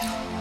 Okay.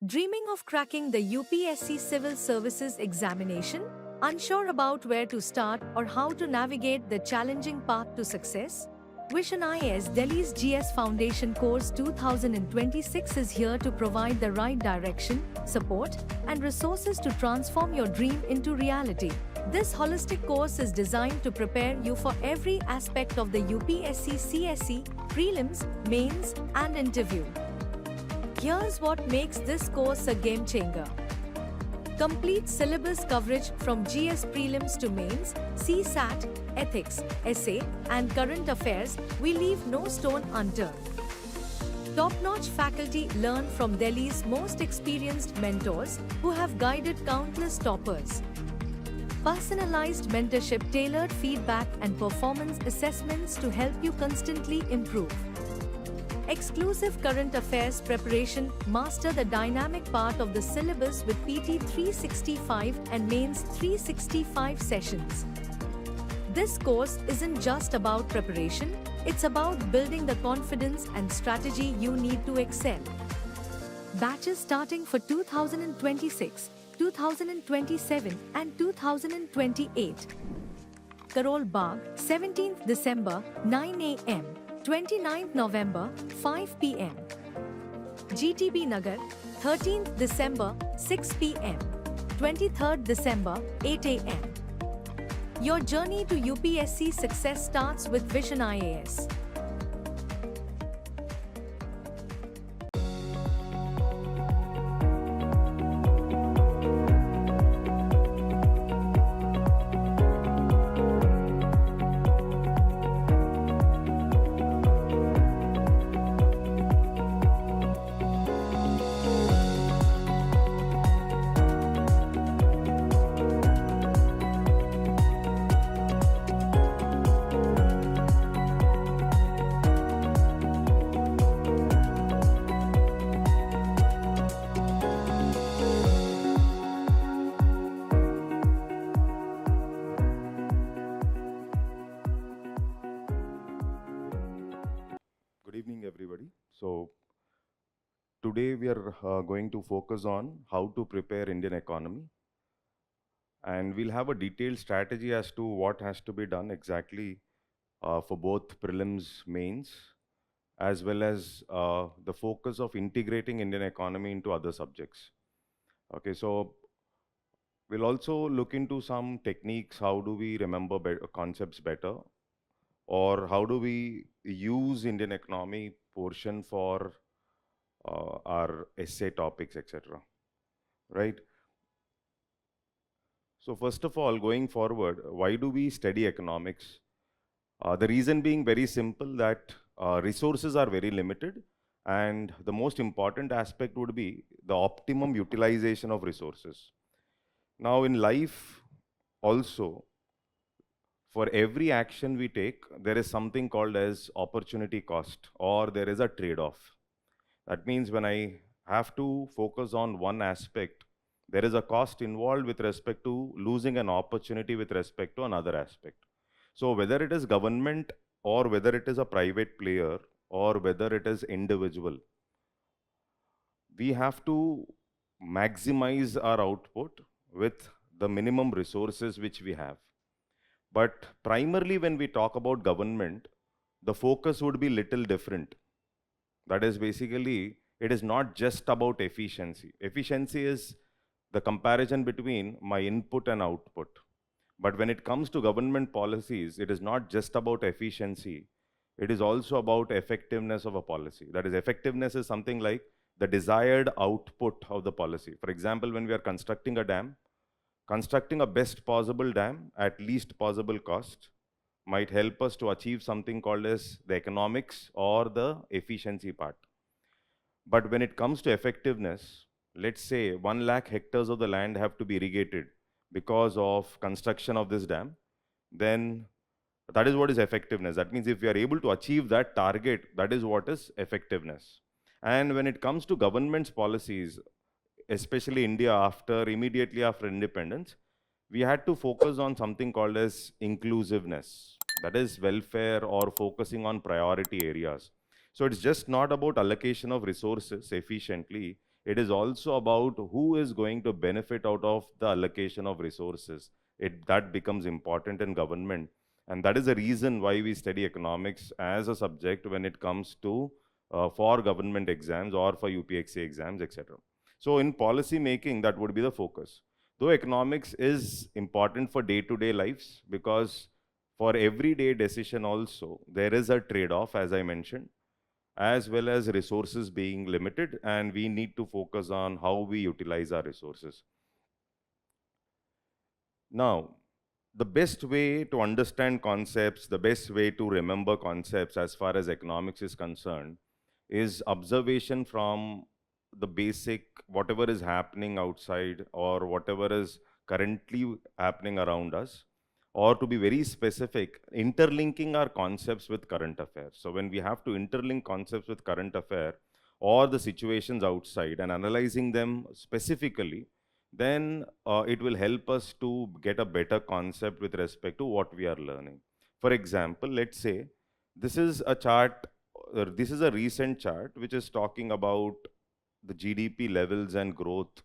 Dreaming of cracking the UPSC Civil Services examination? Unsure about where to start or how to navigate the challenging path to success? Vision IAS Delhi's GS Foundation Course 2026 is here to provide the right direction, support, and resources to transform your dream into reality. This holistic course is designed to prepare you for every aspect of the UPSC CSE, prelims, mains, and interview. Here's what makes this course a game changer. Complete syllabus coverage from GS prelims to mains, CSAT, ethics, essay, and current affairs. We leave no stone unturned. Top-notch faculty learn from Delhi's most experienced mentors who have guided countless toppers. Personalized mentorship, tailored feedback, and performance assessments to help you constantly improve. Exclusive current affairs preparation, master the dynamic part of the syllabus with PT 365 and Mains 365 sessions. This course isn't just about preparation, it's about building the confidence and strategy you need to excel. Batches starting for 2026, 2027 and 2028. Karol Bagh, 17th December, 9 a.m. 29th November, 5 p.m. GTB Nagar, 13th December, 6 p.m. 23rd December, 8 a.m. Your journey to UPSC success starts with Vision IAS. Good evening, everybody. So today we are going to focus on how to prepare Indian economy, and we'll have a detailed strategy as to what has to be done exactly for both prelims, mains, as well as the focus of integrating Indian economy into other subjects. Okay, so we'll also look into some techniques. How do we remember concepts better, or how do we use Indian economy portion for our essay topics, etc. Right? So first of all, going forward, why do we study economics? The reason being very simple, that resources are very limited, and the most important aspect would be the optimum utilization of resources. Now in life also, for every action we take, there is something called as opportunity cost, or there is a trade-off. That means when I have to focus on one aspect, there is a cost involved with respect to losing an opportunity with respect to another aspect. So whether it is government, or whether it is a private player, or whether it is individual, we have to maximize our output with the minimum resources which we have. But primarily when we talk about government, the focus would be little different. That is basically, it is not just about efficiency. Efficiency is the comparison between my input and output. But when it comes to government policies, it is not just about efficiency. It is also about effectiveness of a policy. That is, effectiveness is something like the desired output of the policy. For example, when we are constructing a dam, constructing a best possible dam at least possible cost might help us to achieve something called as the economics or the efficiency part. But when it comes to effectiveness, let's say 1 lakh hectares of the land have to be irrigated because of construction of this dam, then that is what is effectiveness. That means if we are able to achieve that target, that is what is effectiveness. And when it comes to government's policies, especially India immediately after independence, we had to focus on something called as inclusiveness. That is welfare, or focusing on priority areas. So it's just not about allocation of resources efficiently. it is also about who is going to benefit out of the allocation of resources. That becomes important in government. And that is the reason why we study economics as a subject when it comes to for government exams or for UPSC exams, etc. So in policy making, that would be the focus. Though economics is important for day-to-day lives, because for everyday decision also, there is a trade-off, as I mentioned, as well as resources being limited, and we need to focus on how we utilize our resources. Now, the best way to understand concepts, the best way to remember concepts as far as economics is concerned, is observation from the basic, whatever is happening outside or whatever is currently happening around us, or to be very specific, interlinking our concepts with current affairs. So when we have to interlink concepts with current affair or the situations outside and analyzing them specifically, then it will help us to get a better concept with respect to what we are learning. For example, let's say this is a chart, this is a recent chart which is talking about the GDP levels and growth.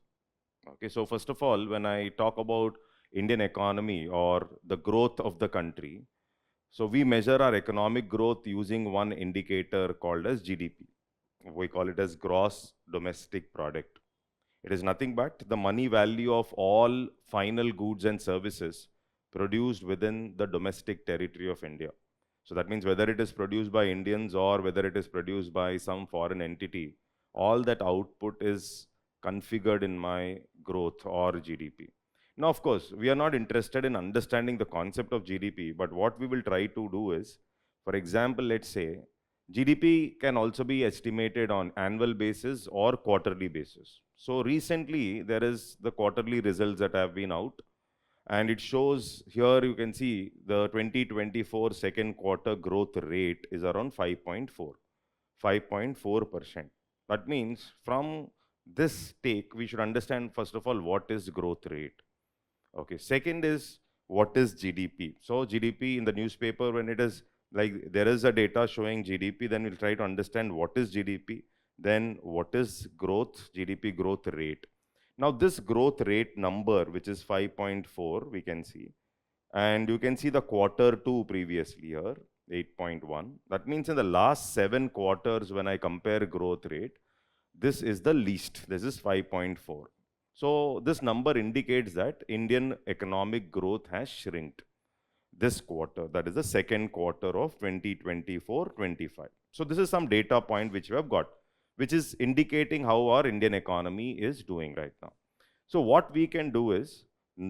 Okay, so first of all, when I talk about Indian economy or the growth of the country, so we measure our economic growth using one indicator called as GDP. We call it as gross domestic product. It is nothing but the money value of all final goods and services produced within the domestic territory of India. So that means whether it is produced by Indians or whether it is produced by some foreign entity, all that output is configured in my growth or GDP. Now, of course, we are not interested in understanding the concept of GDP, but what we will try to do is, for example, let's say GDP can also be estimated on annual basis or quarterly basis. So recently, there is the quarterly results that have been out, and it shows here you can see the 2024 second quarter growth rate is around 5.4%. That means from this take, we should understand first of all what is growth rate. Okay, second is what is GDP. So GDP in the newspaper, when it is like there is a data showing GDP, then we'll try to understand what is GDP, then what is growth, GDP growth rate. Now this growth rate number, which is 5.4, we can see, and you can see the quarter two previously here, 8.1. That means in the last 7 quarters, when I compare growth rate, this is the least, this is 5.4. So this number indicates that Indian economic growth has shrinked this quarter, that is the second quarter of 2024-25. So this is some data point which we have got, which is indicating how our Indian economy is doing right now. So what we can do is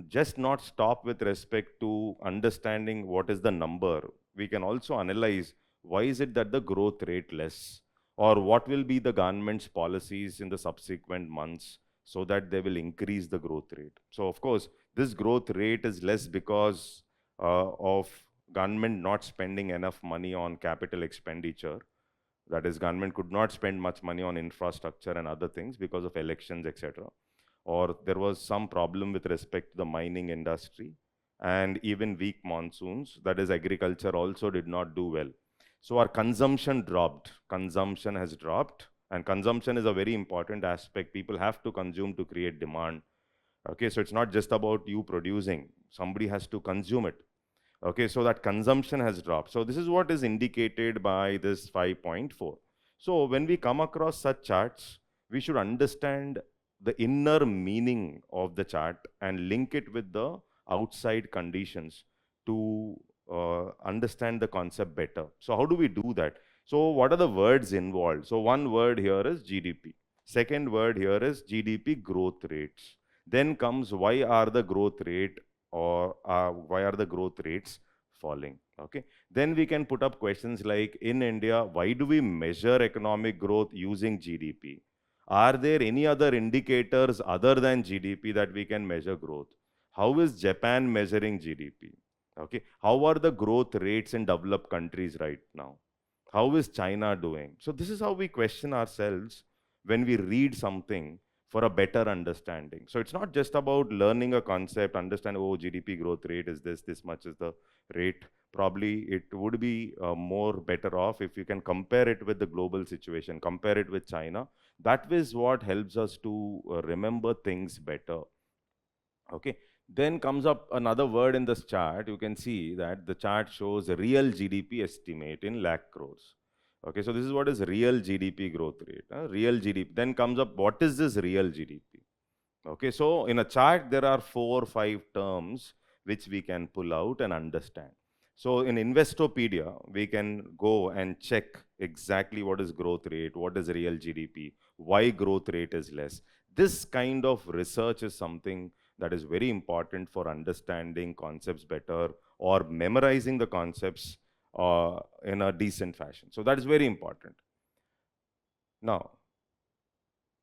just not stop with respect to understanding what is the number. We can also analyze why is it that the growth rate less, or what will be the government's policies in the subsequent months so that they will increase the growth rate. So of course, this growth rate is less because of government not spending enough money on capital expenditure. That is, government could not spend much money on infrastructure and other things because of elections, etc. Or there was some problem with respect to the mining industry, and even weak monsoons, that is, agriculture also did not do well. So our consumption dropped. Consumption has dropped, and consumption is a very important aspect. People have to consume to create demand. Okay, so it's not just about you producing. Somebody has to consume it. Okay, so that consumption has dropped. So this is what is indicated by this 5.4. So when we come across such charts, we should understand the inner meaning of the chart and link it with the outside conditions to understand the concept better. So how do we do that? So what are the words involved? So one word here is GDP. Second word here is GDP growth rates. Then comes why are the growth rate or why are the growth rates falling? Okay. Then we can put up questions like, in India, why do we measure economic growth using GDP? Are there any other indicators other than GDP that we can measure growth? How is Japan measuring GDP? Okay. How are the growth rates in developed countries right now? How is China doing? So this is how we question ourselves when we read something for a better understanding. So it's not just about learning a concept, understand, oh, GDP growth rate is this much is the rate, probably it would be more better off if you can compare it with the global situation, compare it with China. That is what helps us to remember things better. Okay. Then comes up another word in this chart. You can see that the chart shows a real GDP estimate in lakh crores. Okay, so this is what is real GDP growth rate. Real GDP. Then comes up, what is this real GDP? Okay, so in a chart, there are 4 or 5 terms which we can pull out and understand. So in Investopedia, we can go and check exactly what is growth rate, what is real GDP, why growth rate is less. This kind of research is something that is very important for understanding concepts better or memorizing the concepts in a decent fashion. So that is very important. Now,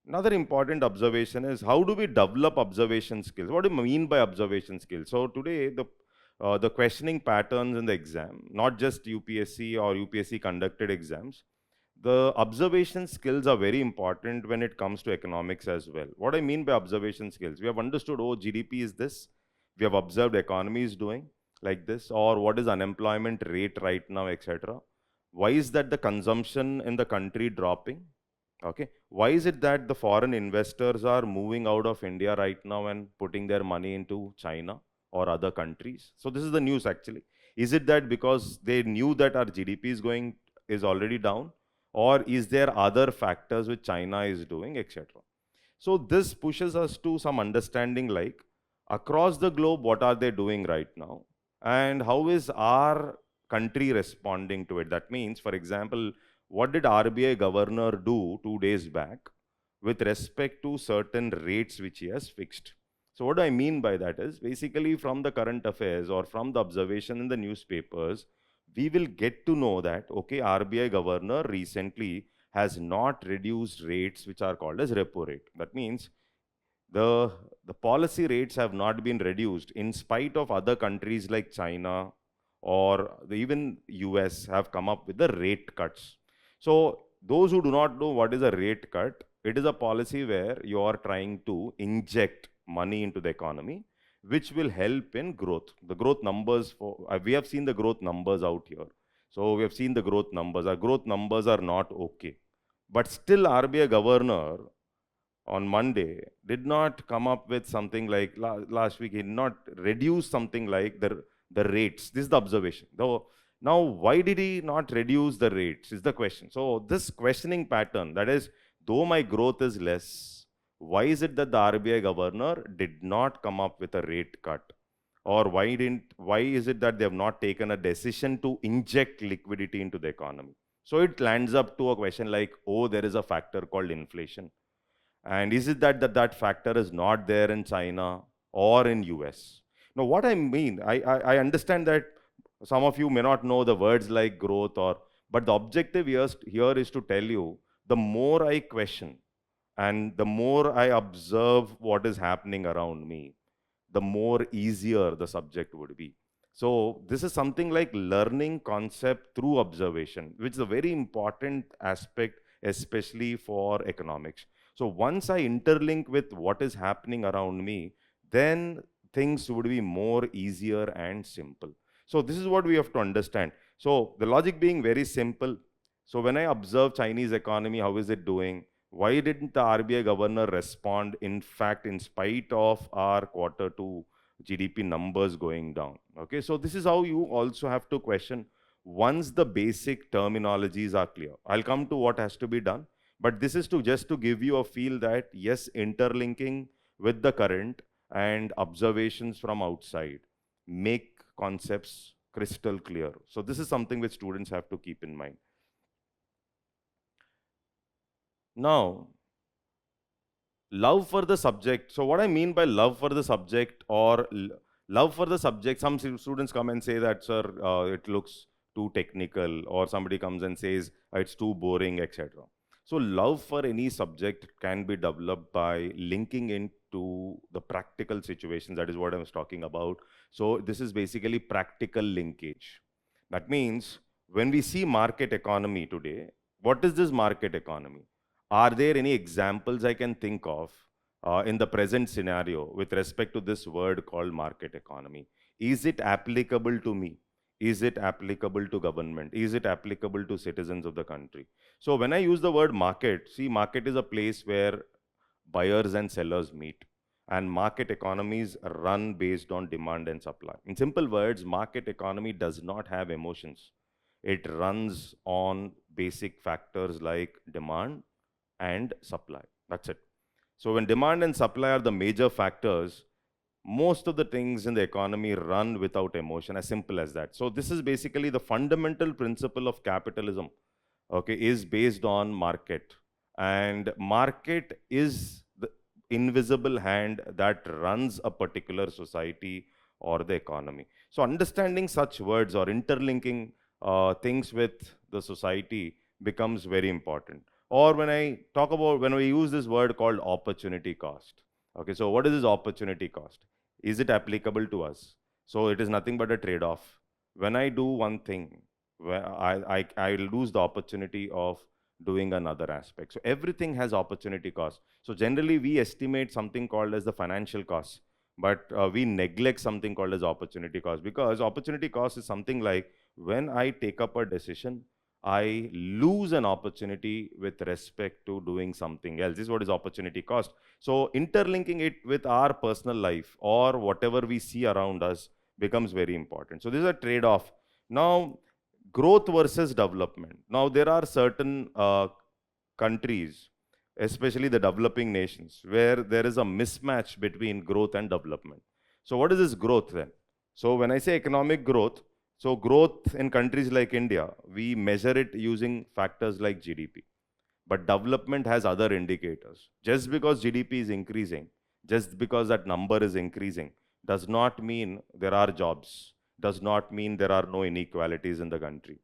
another important observation is how do we develop observation skills? What do you mean by observation skills? So today, the questioning patterns in the exam, not just UPSC or UPSC conducted exams, the observation skills are very important when it comes to economics as well. What I mean by observation skills, we have understood, oh, GDP is this. We have observed economy is doing like this, or what is unemployment rate right now, etc. Why is that the consumption in the country dropping? Okay. Why is it that the foreign investors are moving out of India right now and putting their money into China or other countries? So this is the news actually. Is it that because they knew that our GDP is already down, or is there other factors which China is doing, etc.? So this pushes us to some understanding like across the globe, what are they doing right now? And how is our country responding to it? That means, for example, what did RBI governor do 2 days back with respect to certain rates which he has fixed? So what I mean by that is basically from the current affairs or from the observation in the newspapers, we will get to know that, okay, RBI governor recently has not reduced rates which are called as repo rate. That means the policy rates have not been reduced in spite of other countries like China or even US have come up with the rate cuts. So those who do not know what is a rate cut, it is a policy where you are trying to inject money into the economy, which will help in growth. The growth numbers, we have seen the growth numbers out here. So we have seen the growth numbers. Our growth numbers are not okay. But still RBI governor on Monday did not come up with something like last week, he did not reduce something like the rates. This is the observation. Though, now, why did he not reduce the rates is the question. So this questioning pattern, that is, though my growth is less, why is it that the RBI governor did not come up with a rate cut? Or why is it that they have not taken a decision to inject liquidity into the economy? So it lands up to a question like, oh, there is a factor called inflation. And is it that factor is not there in China or in US? Now, what I mean, I understand that some of you may not know the words like growth but the objective here is to tell you, the more I question and the more I observe what is happening around me, the more easier the subject would be. So this is something like learning concept through observation, which is a very important aspect, especially for economics. So once I interlink with what is happening around me, then things would be more easier and simple. So this is what we have to understand. So the logic being very simple. So when I observe Chinese economy, how is it doing? Why didn't the RBI governor respond? In fact, in spite of our Q2 GDP numbers going down. Okay, so this is how you also have to question once the basic terminologies are clear. I'll come to what has to be done, but this is to just to give you a feel that yes, interlinking with the current and observations from outside make concepts crystal clear. So this is something which students have to keep in mind. Now, love for the subject. So what I mean by love for the subject or love for the subject, some students come and say that, sir, it looks too technical, or somebody comes and says it's too boring, etc. So love for any subject can be developed by linking into the practical situations. That is what I was talking about. So this is basically practical linkage. That means when we see market economy today, what is this market economy? Are there any examples I can think of in the present scenario with respect to this word called market economy? Is it applicable to me? Is it applicable to government? Is it applicable to citizens of the country? So when I use the word market, see, market is a place where buyers and sellers meet. And market economies run based on demand and supply. In simple words, market economy does not have emotions. It runs on basic factors like demand and supply. That's it. So when demand and supply are the major factors, most of the things in the economy run without emotion, as simple as that. So this is basically the fundamental principle of capitalism, okay, is based on market. And market is the invisible hand that runs a particular society or the economy. So understanding such words or interlinking things with the society becomes very important. Or when we use this word called opportunity cost. Okay, so what is this opportunity cost? Is it applicable to us? So it is nothing but a trade-off. When I do one thing, where I lose the opportunity of doing another aspect. So everything has opportunity cost. So generally we estimate something called as the financial cost, but we neglect something called as opportunity cost, because opportunity cost is something like when I take up a decision, I lose an opportunity with respect to doing something else. This is what is opportunity cost. So interlinking it with our personal life or whatever we see around us becomes very important. So this is a trade-off. Now, growth versus development. Now, there are certain countries, especially the developing nations, where there is a mismatch between growth and development. So what is this growth then? So when I say economic growth, so growth in countries like India, we measure it using factors like GDP. But development has other indicators. Just because GDP is increasing, just because that number is increasing, does not mean there are jobs, does not mean there are no inequalities in the country.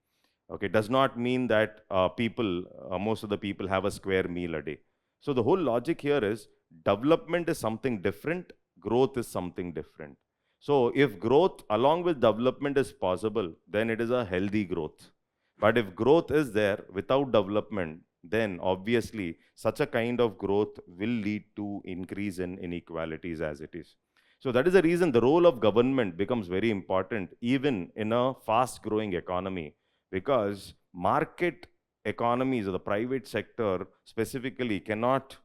Okay, does not mean that most of the people have a square meal a day. So the whole logic here is development is something different, growth is something different. So if growth along with development is possible, then it is a healthy growth. But if growth is there without development, then obviously such a kind of growth will lead to increase in inequalities as it is. So that is the reason the role of government becomes very important even in a fast growing economy, because market economies or the private sector specifically cannot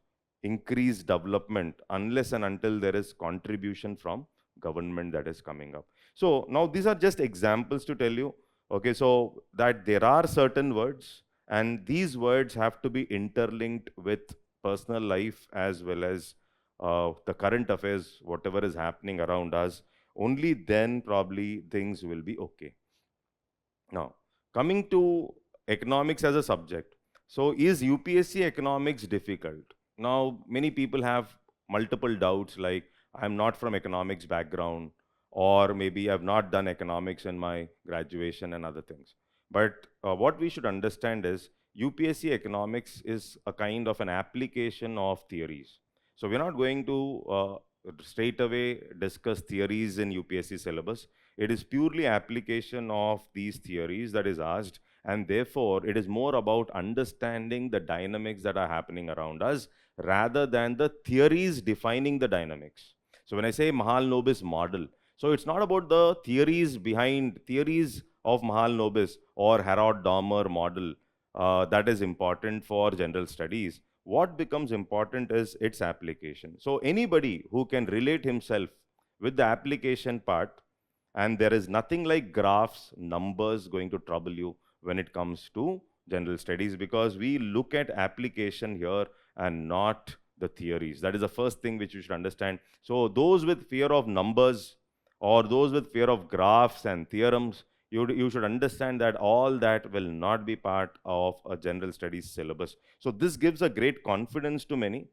increase development unless and until there is contribution from government that is coming up. So now these are just examples to tell you, okay, so that there are certain words and these words have to be interlinked with personal life as well as the current affairs, whatever is happening around us. Only then probably things will be okay. Now, coming to economics as a subject. So is UPSC economics difficult? Now, many people have multiple doubts like, I'm not from economics background, or maybe I've not done economics in my graduation and other things. But what we should understand is UPSC economics is a kind of an application of theories. So we're not going to straight away discuss theories in UPSC syllabus. It is purely application of these theories that is asked, and therefore it is more about understanding the dynamics that are happening around us rather than the theories defining the dynamics. So when I say Mahalanobis model, so it's not about the theories behind theories of Mahalanobis or Harrod Dormer model that is important for general studies. What becomes important is its application. So anybody who can relate himself with the application part, and there is nothing like graphs, numbers going to trouble you when it comes to general studies, because we look at application here and not the theories. That is the first thing which you should understand. So those with fear of numbers or those with fear of graphs and theorems, you should understand that all that will not be part of a general studies syllabus. So this gives a great confidence to many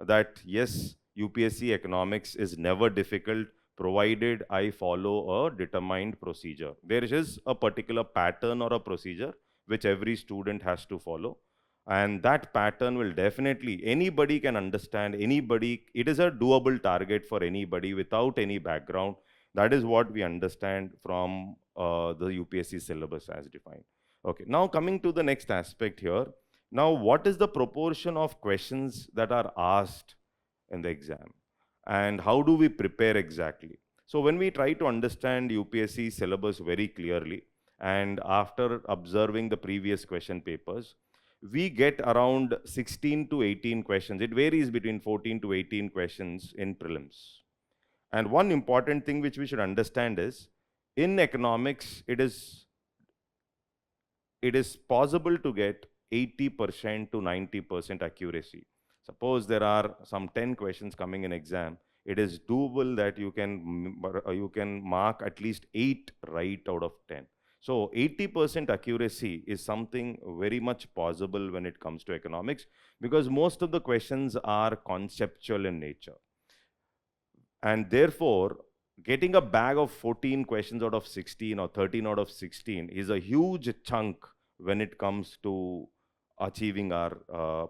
that yes, UPSC economics is never difficult provided I follow a determined procedure. There is a particular pattern or a procedure which every student has to follow. And that pattern will definitely, anybody can understand, anybody, it is a doable target for anybody without any background. That is what we understand from the UPSC syllabus as defined. Okay, now coming to the next aspect here. Now, what is the proportion of questions that are asked in the exam? And how do we prepare exactly? So when we try to understand UPSC syllabus very clearly, and after observing the previous question papers, we get around 16 to 18 questions. It varies between 14 to 18 questions in prelims. And one important thing which we should understand is, in economics, it is possible to get 80% to 90% accuracy. Suppose there are some 10 questions coming in exam, it is doable that you can mark at least 8 right out of 10. So 80% accuracy is something very much possible when it comes to economics, because most of the questions are conceptual in nature. And therefore, getting a bag of 14 questions out of 16 or 13 out of 16 is a huge chunk when it comes to achieving our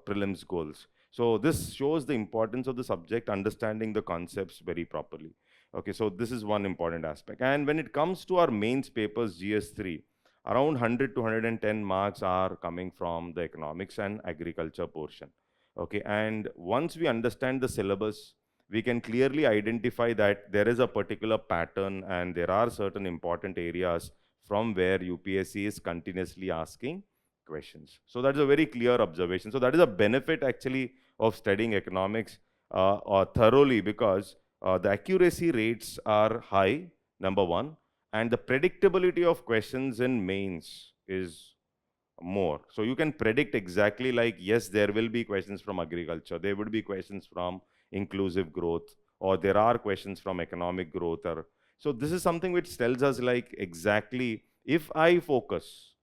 prelims goals. So this shows the importance of the subject, understanding the concepts very properly. Okay, so this is one important aspect. And when it comes to our mains papers, GS3, around 100 to 110 marks are coming from the economics and agriculture portion. Okay, and once we understand the syllabus, we can clearly identify that there is a particular pattern and there are certain important areas from where UPSC is continuously asking questions. So that's a very clear observation. So that is a benefit actually of studying economics thoroughly, because the accuracy rates are high, number one, and the predictability of questions in mains is more. So you can predict exactly, like, yes, there will be questions from agriculture, there would be questions from inclusive growth, or there are questions from economic growth. Or so this is something which tells us, like, exactly, if I focus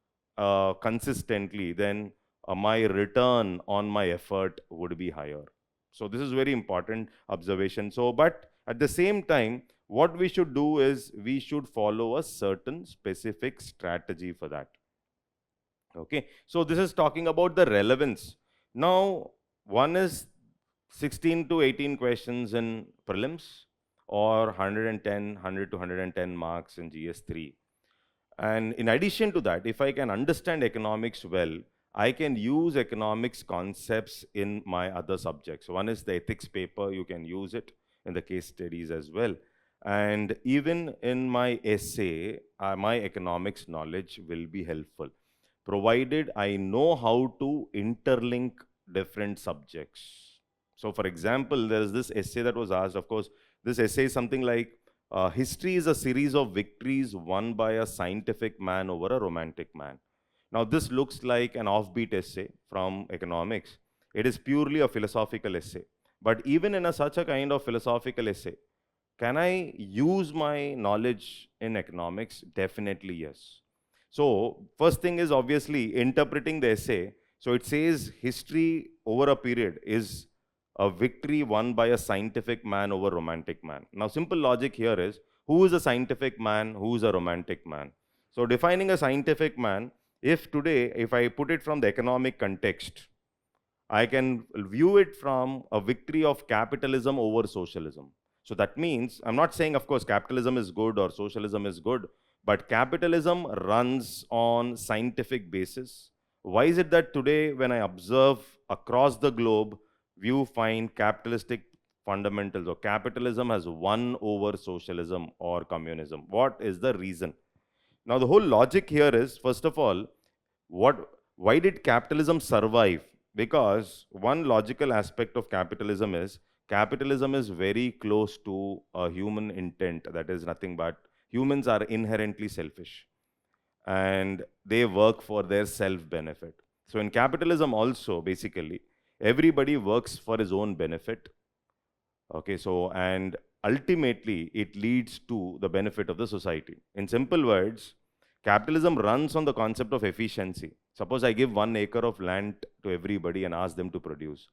consistently, then my return on my effort would be higher. So this is very important observation. So, but at the same time, what we should do is we should follow a certain specific strategy for that. Okay, so this is talking about the relevance. Now, one is 16 to 18 questions in prelims, or 100 to 110 marks in GS3. And in addition to that, if I can understand economics well, I can use economics concepts in my other subjects. One is the ethics paper, you can use it in the case studies as well. And even in my essay, my economics knowledge will be helpful, provided I know how to interlink different subjects. So for example, there is this essay that was asked. Of course, this essay is something like, history is a series of victories won by a scientific man over a romantic man. Now this looks like an offbeat essay from economics. It is purely a philosophical essay. But even in such a kind of philosophical essay, can I use my knowledge in economics? Definitely yes. So first thing is obviously interpreting the essay. So it says history over a period is a victory won by a scientific man over romantic man. Now simple logic here is, who is a scientific man, who is a romantic man? So defining a scientific man, if I put it from the economic context, I can view it from a victory of capitalism over socialism. So that means, I'm not saying, of course, capitalism is good or socialism is good, but capitalism runs on scientific basis. Why is it that today, when I observe across the globe, you find capitalistic fundamentals, or capitalism has won over socialism or communism? What is the reason? Now, the whole logic here is, first of all, why did capitalism survive? Because one logical aspect of capitalism is very close to a human intent. That is nothing but humans are inherently selfish and they work for their self-benefit. So in capitalism also, basically, everybody works for his own benefit. Okay, so, and ultimately it leads to the benefit of the society. In simple words, capitalism runs on the concept of efficiency. Suppose I give 1 acre of land to everybody and ask them to produce.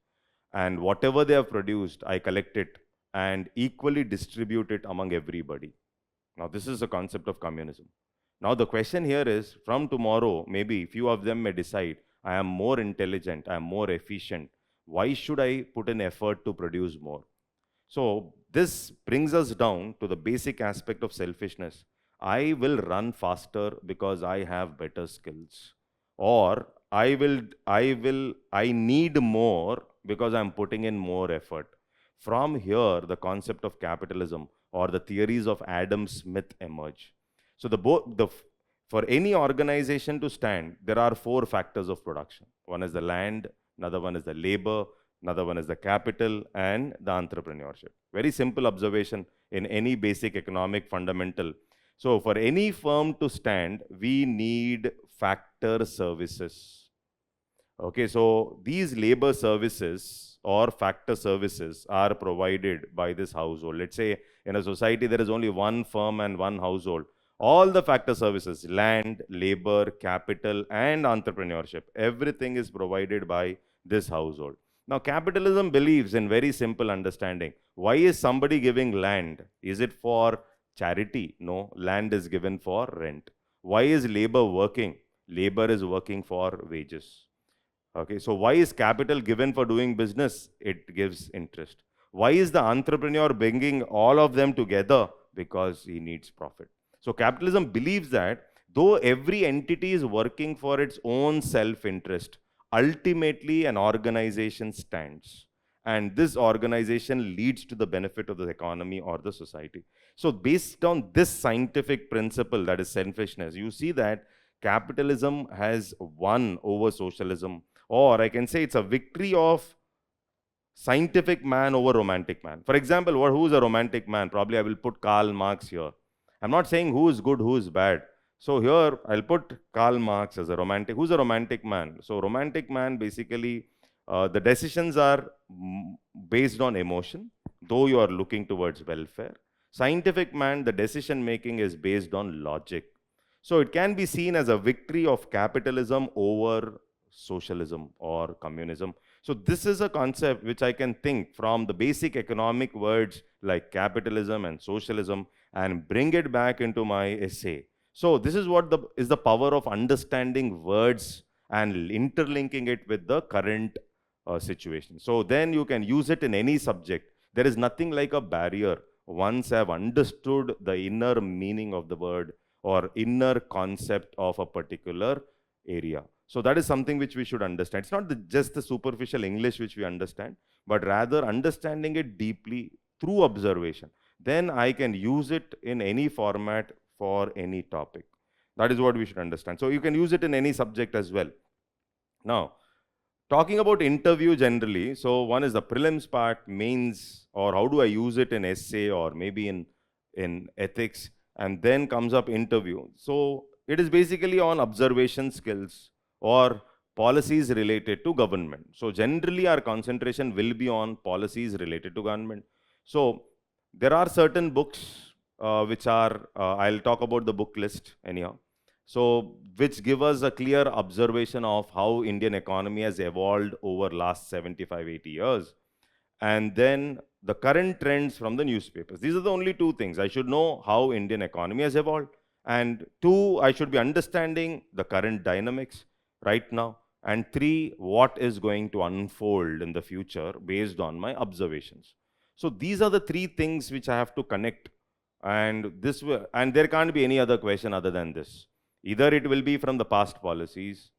And whatever they have produced, I collect it and equally distribute it among everybody. Now, this is the concept of communism. Now, the question here is, from tomorrow, maybe few of them may decide, I am more intelligent, I am more efficient. Why should I put in effort to produce more? So this brings us down to the basic aspect of selfishness. I will run faster because I have better skills. Or I need more because I'm putting in more effort. From here, the concept of capitalism or the theories of Adam Smith emerge. So for any organization to stand, there are 4 factors of production. One is the land, another one is the labor, another one is the capital, and the entrepreneurship. Very simple observation in any basic economic fundamental. So for any firm to stand, we need factor services. Okay, so these labor services or factor services are provided by this household. Let's say in a society there is only one firm and one household. All the factor services, land, labor, capital, and entrepreneurship, everything is provided by this household. Now, capitalism believes in very simple understanding. Why is somebody giving land? Is it for charity? No, land is given for rent. Why is labor working? Labor is working for wages. Okay, so why is capital given for doing business? It gives interest. Why is the entrepreneur bringing all of them together? Because he needs profit. So capitalism believes that though every entity is working for its own self-interest, ultimately an organization stands. And this organization leads to the benefit of the economy or the society. So based on this scientific principle, that is selfishness, you see that capitalism has won over socialism. Or I can say it's a victory of scientific man over romantic man. For example, who is a romantic man? Probably I will put Karl Marx here. I'm not saying who is good, who is bad. So here I'll put Karl Marx as a romantic. Who's a romantic man? So romantic man, basically the decisions are based on emotion, though you are looking towards welfare. Scientific man, the decision making is based on logic. So it can be seen as a victory of capitalism over socialism or communism. So this is a concept which I can think from the basic economic words like capitalism and socialism and bring it back into my essay. So this is what is the power of understanding words and interlinking it with the current situation. So then you can use it in any subject. There is nothing like a barrier. Once I've understood the inner meaning of the word or inner concept of a particular area. So that is something which we should understand. It's not just the superficial English which we understand, but rather understanding it deeply through observation. Then I can use it in any format for any topic. That is what we should understand. So you can use it in any subject as well. Now, talking about interview generally, so one is the prelims part, mains, or how do I use it in essay or maybe in ethics, and then comes up interview. So it is basically on observation skills or policies related to government. So generally our concentration will be on policies related to government. So there are certain books which are, I'll talk about the book list anyhow. So which give us a clear observation of how Indian economy has evolved over last 75, 80 years. And then the current trends from the newspapers. These are the only 2 things. I should know how Indian economy has evolved. And 2, I should be understanding the current dynamics right now. And 3, what is going to unfold in the future based on my observations. So these are the 3 things which I have to connect. And there can't be any other question other than this. Either it will be from the past policies,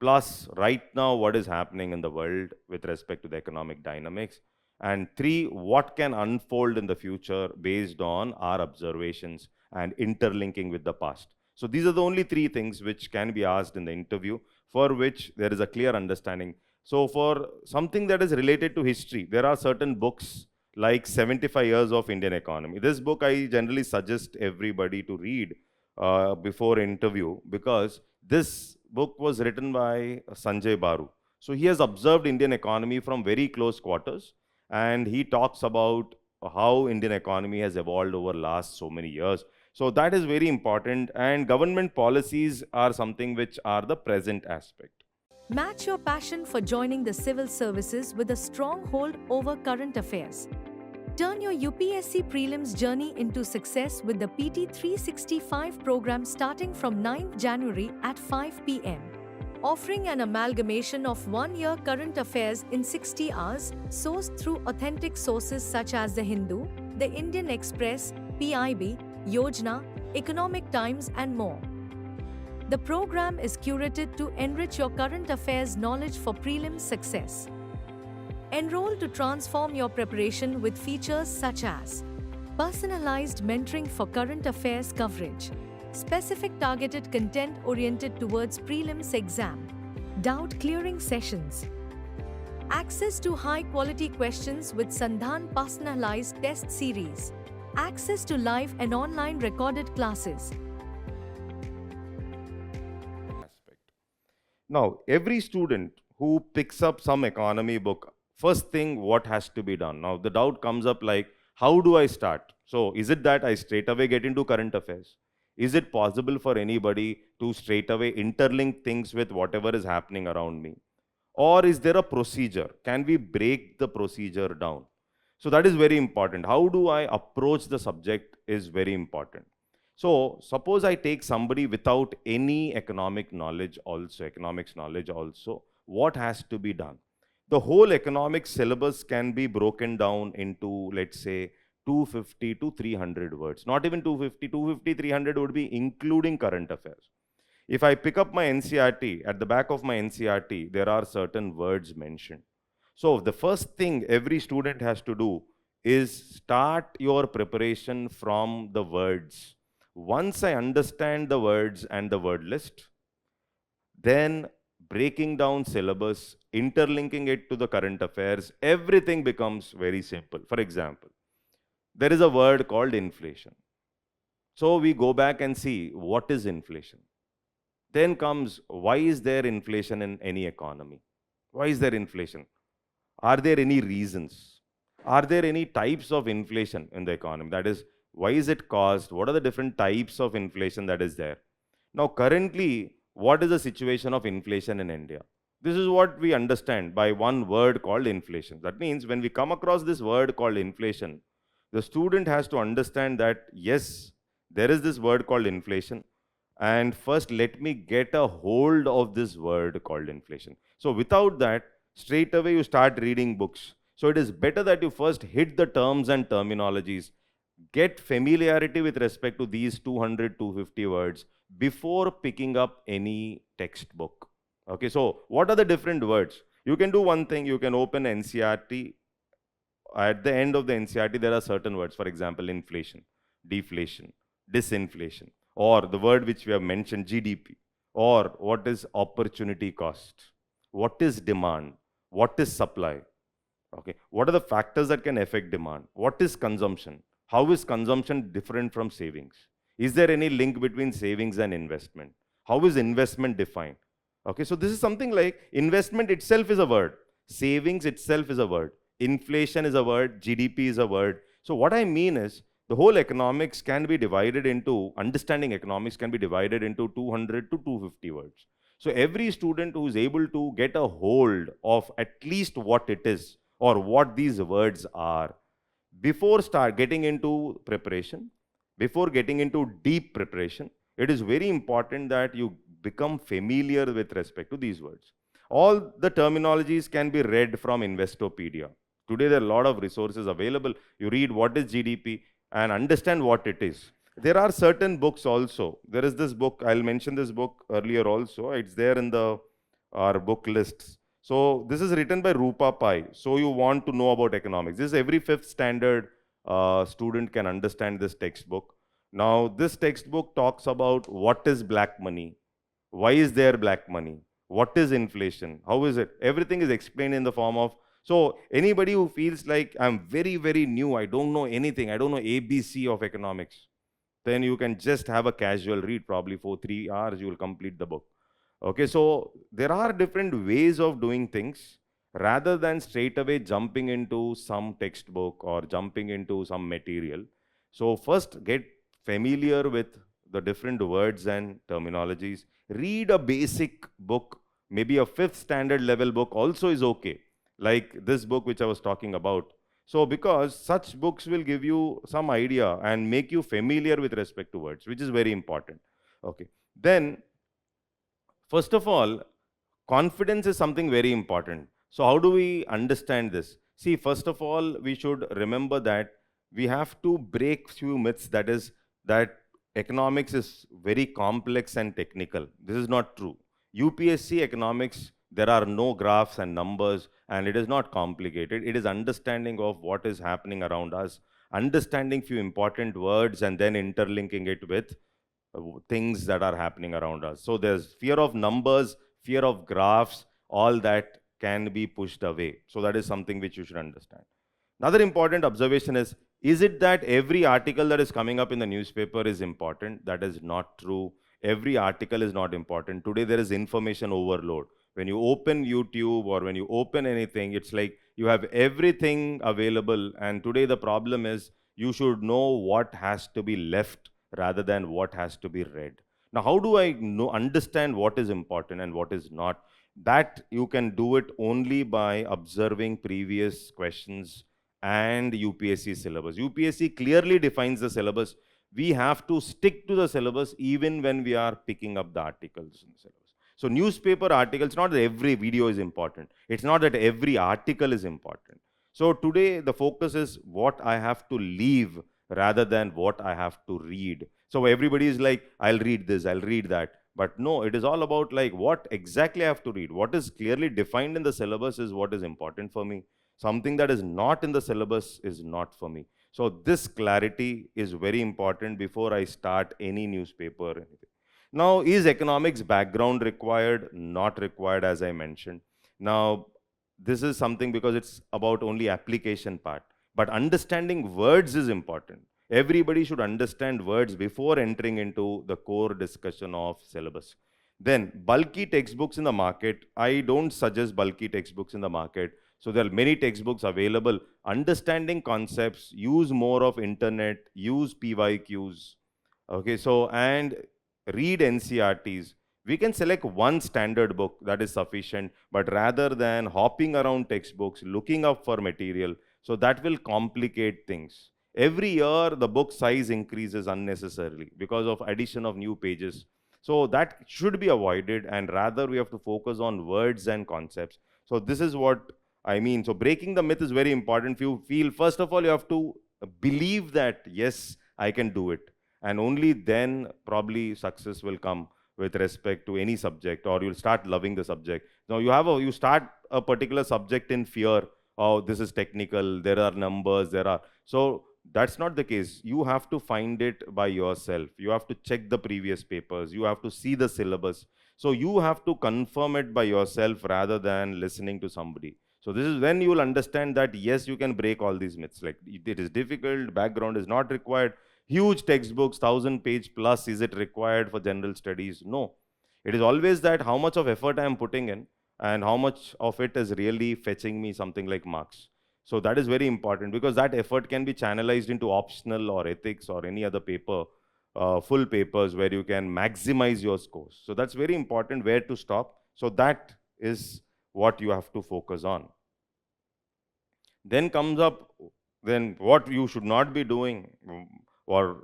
plus right now what is happening in the world with respect to the economic dynamics. And 3, what can unfold in the future based on our observations and interlinking with the past. So these are the only 3 things which can be asked in the interview, for which there is a clear understanding. So for something that is related to history, there are certain books like 75 Years of Indian Economy. This book I generally suggest everybody to read before interview, because this book was written by Sanjay Baru. So he has observed Indian economy from very close quarters, and he talks about how Indian economy has evolved over last so many years. So that is very important, and government policies are something which are the present aspect. Match your passion for joining the civil services with a strong hold over current affairs. Turn your UPSC prelims journey into success with the PT 365 program starting from 9th January at 5 p.m. Offering an amalgamation of 1-year current affairs in 60 hours, sourced through authentic sources such as The Hindu, The Indian Express, PIB, Yojana, Economic Times, and more. The program is curated to enrich your current affairs knowledge for prelims success. Enroll to transform your preparation with features such as Personalized mentoring for current affairs coverage. Specific targeted content oriented towards prelims exam. Doubt clearing sessions. Access to high quality questions with Sandhan personalized test series. Access to live and online recorded classes. Aspect. Now, every student who picks up some economy book, first thing what has to be done? Now, the doubt comes up like, how do I start? So, is it that I straight away get into current affairs? Is it possible for anybody to straight away interlink things with whatever is happening around me? Or is there a procedure? Can we break the procedure down? So that is very important. How do I approach the subject is very important. So suppose I take somebody without any economics knowledge also, what has to be done? The whole economics syllabus can be broken down into, let's say, 250 to 300 words. Not even 250, 300 would be including current affairs. If I pick up my NCRT, at the back of my NCRT, there are certain words mentioned. So the first thing every student has to do is start your preparation from the words. Once I understand the words and the word list, then breaking down syllabus, interlinking it to the current affairs, everything becomes very simple. For example, there is a word called inflation. So we go back and see what is inflation. Then comes, why is there inflation in any economy? Why is there inflation? Are there any reasons? Are there any types of inflation in the economy? That is, why is it caused? What are the different types of inflation that is there? Now, currently, what is the situation of inflation in India? This is what we understand by one word called inflation. That means when we come across this word called inflation, the student has to understand that, yes, there is this word called inflation. And first, let me get a hold of this word called inflation. So without that, straight away you start reading books. So it is better that you first hit the terms and terminologies, get familiarity with respect to these 200, 250 words before picking up any textbook. Okay, so what are the different words? You can do one thing, you can open NCRT. At the end of the NCRT, there are certain words, for example, inflation, deflation, disinflation, or the word which we have mentioned, GDP, or what is opportunity cost, what is demand, what is supply, okay, what are the factors that can affect demand, what is consumption, how is consumption different from savings, is there any link between savings and investment, how is investment defined, okay, so this is something like investment itself is a word, savings itself is a word, inflation is a word, GDP is a word. So what I mean is, the whole economics can be divided into, understanding economics can be divided into 200 to 250 words. So every student who is able to get a hold of at least what it is or what these words are, before start getting into preparation, before getting into deep preparation, it is very important that you become familiar with respect to these words. All the terminologies can be read from Investopedia. Today there are a lot of resources available. You read what is GDP, and understand what it is. There are certain books also. There is this book, I'll mention this book earlier also. It's there in our book lists. So this is written by Rupa Pai. So you want to know about economics. This is every fifth standard student can understand this textbook. Now this textbook talks about what is black money, why is there black money, what is inflation, how is it? Everything is explained in the form of. So anybody who feels like I'm very, very new, I don't know anything, I don't know ABC of economics, then you can just have a casual read, probably for 3 hours, you will complete the book. Okay, so there are different ways of doing things rather than straight away jumping into some textbook or jumping into some material. So first get familiar with the different words and terminologies. Read a basic book, maybe a 5th standard level book also is okay. Like this book which I was talking about. So because such books will give you some idea and make you familiar with respect to words, which is very important. Okay. Then, first of all, confidence is something very important. So how do we understand this? See, first of all, we should remember that we have to break few myths, that is, that economics is very complex and technical. This is not true. UPSC economics, there are no graphs and numbers, and it is not complicated. It is understanding of what is happening around us understanding few important words and then interlinking it with things that are happening around us. So there's fear of numbers, fear of graphs, all that can be pushed away. So that is something which you should understand. Another important observation is it that every article that is coming up in the newspaper is important? That is not true. Every article is not important. Today there is information overload. When you open YouTube or when you open anything, it's like you have everything available. And today the problem is you should know what has to be left rather than what has to be read. Now, how do I understand what is important and what is not? That you can do it only by observing previous questions and UPSC syllabus. UPSC clearly defines the syllabus. We have to stick to the syllabus even when we are picking up the articles in the syllabus. So newspaper articles, not that every video is important. It's not that every article is important. So today the focus is what I have to leave rather than what I have to read. So everybody is like, I'll read this, I'll read that. But no, it is all about like what exactly I have to read. What is clearly defined in the syllabus is what is important for me. Something that is not in the syllabus is not for me. So this clarity is very important before I start any newspaper or anything. Now, is economics background required? Not required, as I mentioned. Now, this is something because it's about only application part. But understanding words is important. Everybody should understand words before entering into the core discussion of syllabus. Then, bulky textbooks in the market. I don't suggest bulky textbooks in the market. So there are many textbooks available. Understanding concepts, use more of internet, use PYQs. Okay, so and read NCRTs. We can select one standard book that is sufficient, but rather than hopping around textbooks, looking up for material, so that will complicate things. Every year, the book size increases unnecessarily because of addition of new pages. So that should be avoided, and rather we have to focus on words and concepts. So this is what I mean. So breaking the myth is very important. If you feel, first of all, you have to believe that, yes, I can do it. And only then probably success will come with respect to any subject, or you'll start loving the subject. Now you start a particular subject in fear. Oh, this is technical, there are numbers, so that's not the case. You have to find it by yourself. You have to check the previous papers. You have to see the syllabus. So you have to confirm it by yourself rather than listening to somebody. So this is when you will understand that, yes, you can break all these myths. Like, it is difficult, background is not required. Huge textbooks, 1,000-page plus, is it required for general studies? No. It is always that how much of effort I am putting in and how much of it is really fetching me something like marks. So that is very important, because that effort can be channelized into optional or ethics or any other paper, full papers where you can maximize your scores. So that's very important, where to stop. So that is what you have to focus on. Then comes up, then what you should not be doing, or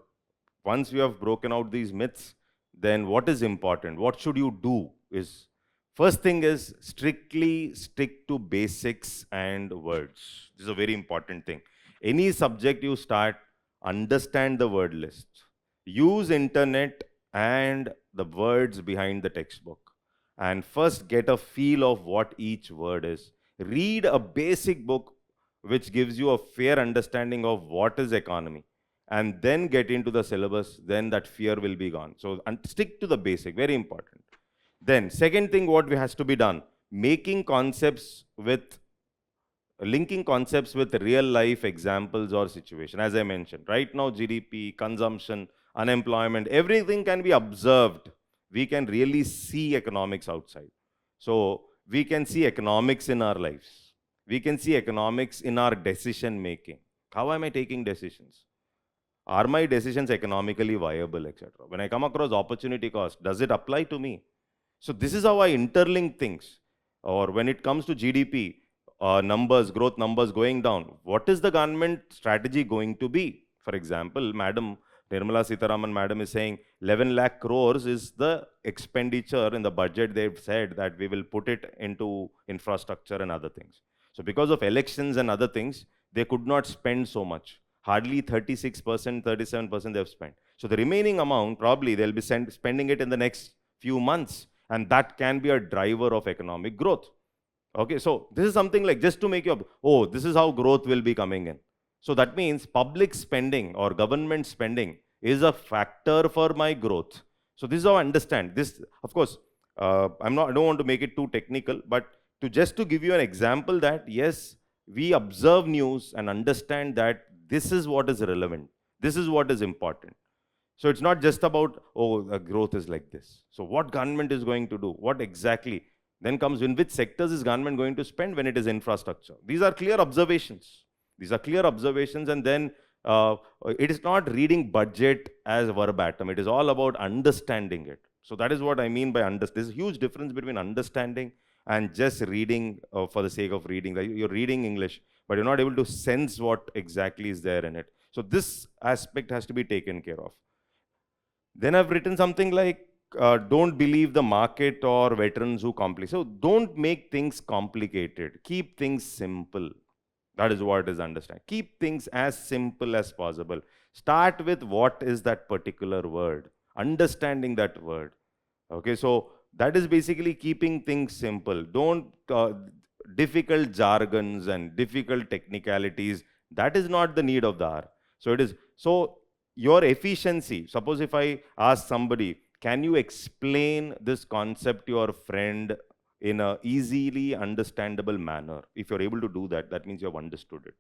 once you have broken out these myths, then what is important? What should you do is, first thing is strictly stick to basics and words. This is a very important thing. Any subject you start, understand the word list. Use internet and the words behind the textbook. And first get a feel of what each word is. Read a basic book which gives you a fair understanding of what is economy. And then get into the syllabus, then that fear will be gone. So stick to the basic, very important. Then second thing what has to be done, linking concepts with real life examples or situation. As I mentioned, right now GDP, consumption, unemployment, everything can be observed. We can really see economics outside. So we can see economics in our lives. We can see economics in our decision making. How am I taking decisions? Are my decisions economically viable, etc.? When I come across opportunity cost, does it apply to me? So this is how I interlink things. Or when it comes to GDP, numbers, growth numbers going down, what is the government strategy going to be? For example, Madam Nirmala Sitharaman Madam is saying 11 lakh crores is the expenditure in the budget. They've said that we will put it into infrastructure and other things. So because of elections and other things, they could not spend so much. Hardly 36%, 37% they've spent. So the remaining amount, probably they'll be spending it in the next few months. And that can be a driver of economic growth. Okay, so this is something like just to make you, oh, this is how growth will be coming in. So that means public spending or government spending is a factor for my growth. So this is how I understand this. Of course, I don't want to make it too technical, but to give you an example that yes, we observe news and understand that this is what is relevant. This is what is important. So it's not just about, oh, growth is like this. So what government is going to do? What exactly? Then comes in which sectors is government going to spend when it is infrastructure? These are clear observations. These are clear observations, and then it is not reading budget as verbatim. It is all about understanding it. So that is what I mean by understand. There's a huge difference between understanding and just reading for the sake of reading. Like you're reading English, but you're not able to sense what exactly is there in it. So this aspect has to be taken care of. Then I've written something like, don't believe the market or veterans who complicate. So don't make things complicated. Keep things simple. That is what is understand. Keep things as simple as possible. Start with what is that particular word. Understanding that word. Okay, so that is basically keeping things simple. Don't difficult jargons and difficult technicalities. That is not the need of the hour. So it is so your efficiency. Suppose if I ask somebody, can you explain this concept to your friend in a easily understandable manner? If you're able to do that, that means you have understood it.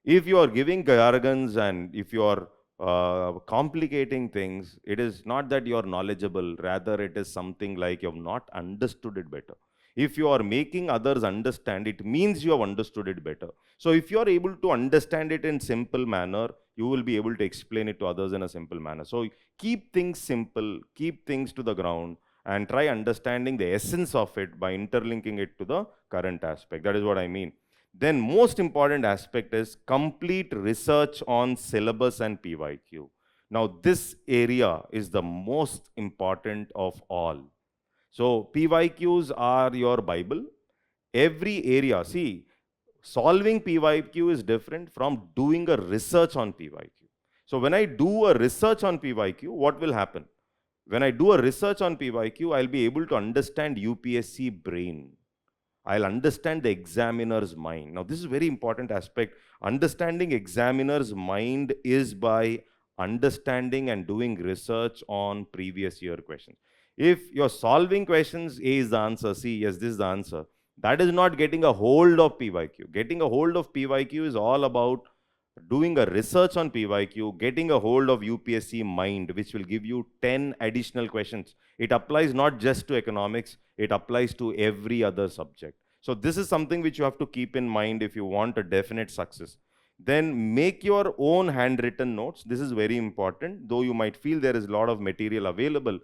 If you are giving jargons and if you are complicating things, it is not that you are knowledgeable, rather it is something like you have not understood it better. If you are making others understand, it means you have understood it better. So if you are able to understand it in simple manner, you will be able to explain it to others in a simple manner. So keep things simple, keep things to the ground, and try understanding the essence of it by interlinking it to the current aspect. That is what I mean. Then most important aspect is complete research on syllabus and PYQ. Now this area is the most important of all. So PYQs are your Bible. Every area, see, solving PYQ is different from doing a research on PYQ. So when I do a research on PYQ, what will happen? When I do a research on PYQ, I'll be able to understand UPSC brain. I'll understand the examiner's mind. Now, this is a very important aspect. Understanding examiner's mind is by understanding and doing research on previous year questions. If you're solving questions, A is the answer, C, yes, this is the answer. That is not getting a hold of PYQ. Getting a hold of PYQ is all about doing a research on PYQ, getting a hold of UPSC mind, which will give you 10 additional questions. It applies not just to economics, it applies to every other subject. So this is something which you have to keep in mind if you want a definite success. Then make your own handwritten notes. This is very important. Though you might feel there is a lot of material available,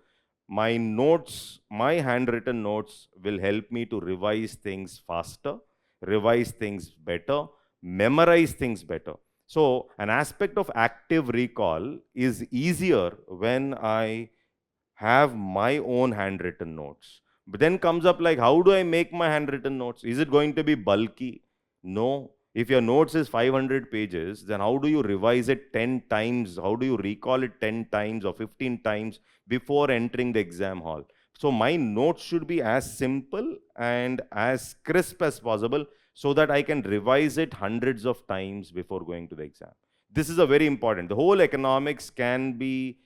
my notes, my handwritten notes will help me to revise things faster, revise things better, memorize things better. So an aspect of active recall is easier when I have my own handwritten notes. But then comes up like, how do I make my handwritten notes? Is it going to be bulky? No. If your notes is 500 pages, then how do you revise it 10 times? How do you recall it 10 times or 15 times before entering the exam hall? So my notes should be as simple and as crisp as possible so that I can revise it hundreds of times before going to the exam. This is a very important. The whole economics can be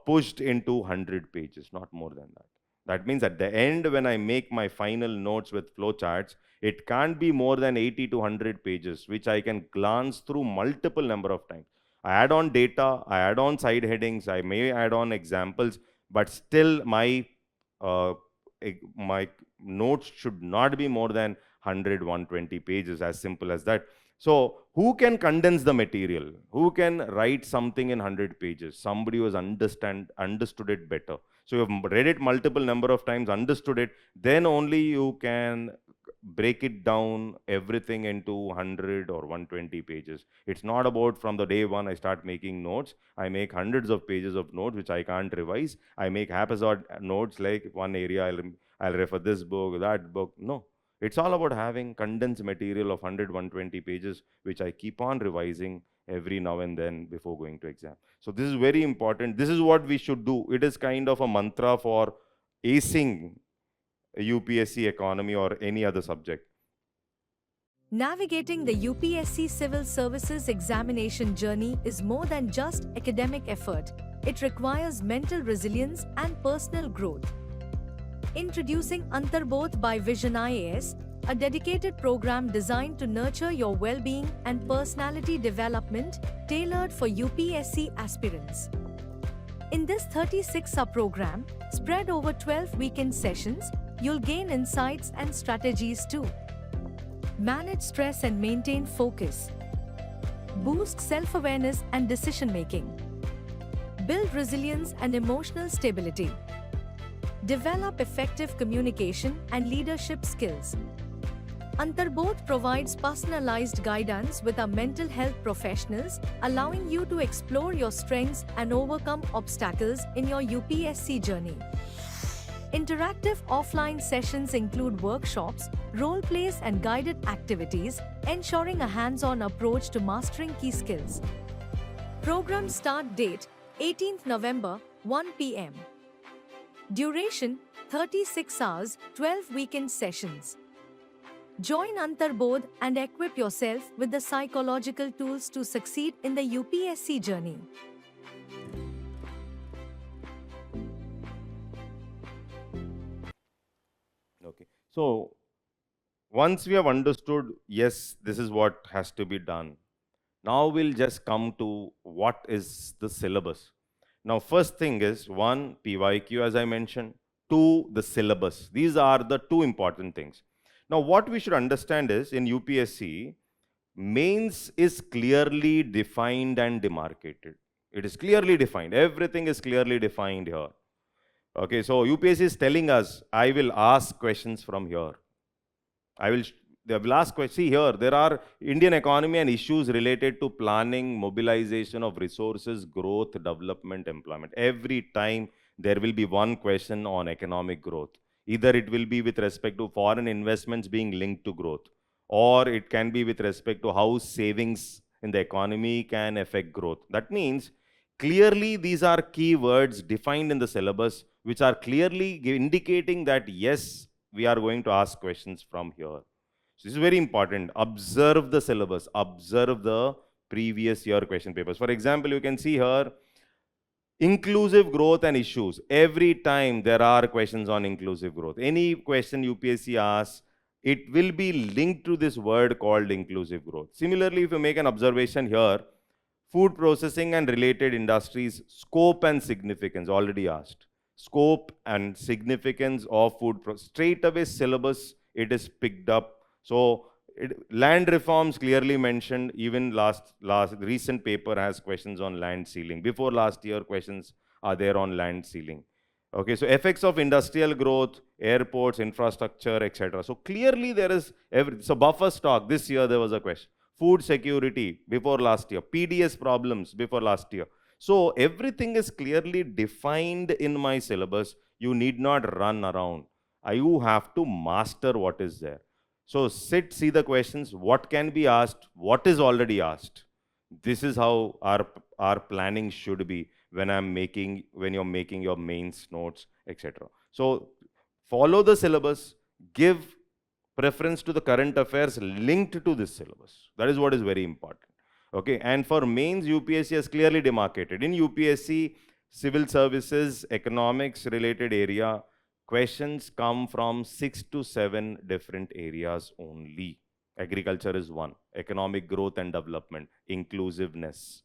pushed into 100 pages, not more than that. That means at the end, when I make my final notes with flowcharts, it can't be more than 80 to 100 pages, which I can glance through multiple number of times. I add on data, I add on side headings, I may add on examples, but still my my notes should not be more than 100, 120 pages, as simple as that. So who can condense the material? Who can write something in 100 pages? Somebody who has understood it better. So you have read it multiple number of times, understood it, then only you can break it down everything into 100 or 120 pages. It's not about from the day one I start making notes. I make hundreds of pages of notes which I can't revise. I make haphazard notes like one area I'll refer this book, that book. No. It's all about having condensed material of 100, 120 pages, which I keep on revising every now and then before going to exam. So this is very important. This is what we should do. It is kind of a mantra for acing UPSC economy or any other subject. Navigating the UPSC Civil Services examination journey is more than just academic effort. It requires mental resilience and personal growth. Introducing Antarbodh by Vision IAS, a dedicated program designed to nurture your well-being and personality development, tailored for UPSC aspirants. In this 36-hour program, spread over 12 weekend sessions, you'll gain insights and strategies too. Manage stress and maintain focus. Boost self-awareness and decision-making. Build resilience and emotional stability. Develop effective communication and leadership skills. Antarbodh provides personalized guidance with our mental health professionals, allowing you to explore your strengths and overcome obstacles in your UPSC journey. Interactive offline sessions include workshops, role plays, and guided activities, ensuring a hands-on approach to mastering key skills. Program start date 18th November, 1 p.m. Duration 36 hours, 12 weekend sessions. Join Antarbodh and equip yourself with the psychological tools to succeed in the UPSC journey. Okay. So, once we have understood, yes, this is what has to be done. Now we'll just come to what is the syllabus. Now, first thing is one, PYQ as I mentioned, two, the syllabus. These are the two important things. Now, what we should understand is in UPSC, mains is clearly defined and demarcated. It is clearly defined. Everything is clearly defined here. Okay, so UPSC is telling us, I will ask questions from here. They will ask questions. See here, there are Indian economy and issues related to planning, mobilization of resources, growth, development, employment. Every time there will be one question on economic growth. Either it will be with respect to foreign investments being linked to growth, or it can be with respect to how savings in the economy can affect growth. That means clearly these are keywords defined in the syllabus which are clearly indicating that yes, we are going to ask questions from here. So this is very important. Observe the syllabus, observe the previous year question papers. For example, you can see here, inclusive growth and issues. Every time there are questions on inclusive growth. Any question UPSC asks, it will be linked to this word called inclusive growth. Similarly, if you make an observation here, food processing and related industries, scope and significance, already asked. Scope and significance of food, straight away syllabus, it is picked up. So, land reforms clearly mentioned, even recent paper has questions on land ceiling. Before last year, questions are there on land ceiling. Okay, so effects of industrial growth, airports, infrastructure, etc. So clearly there is, so buffer stock, this year there was a question. Food security, before last year. PDS problems, before last year. So everything is clearly defined in my syllabus. You need not run around. You have to master what is there. So sit, see the questions, what can be asked, what is already asked. This is how our planning should be when you're making your mains notes, etc. So follow the syllabus, give preference to the current affairs linked to this syllabus. That is what is very important. Okay, and for mains, UPSC has clearly demarcated. In UPSC, civil services, economics related area, questions come from 6 to 7 different areas only. Agriculture is one, economic growth and development, inclusiveness,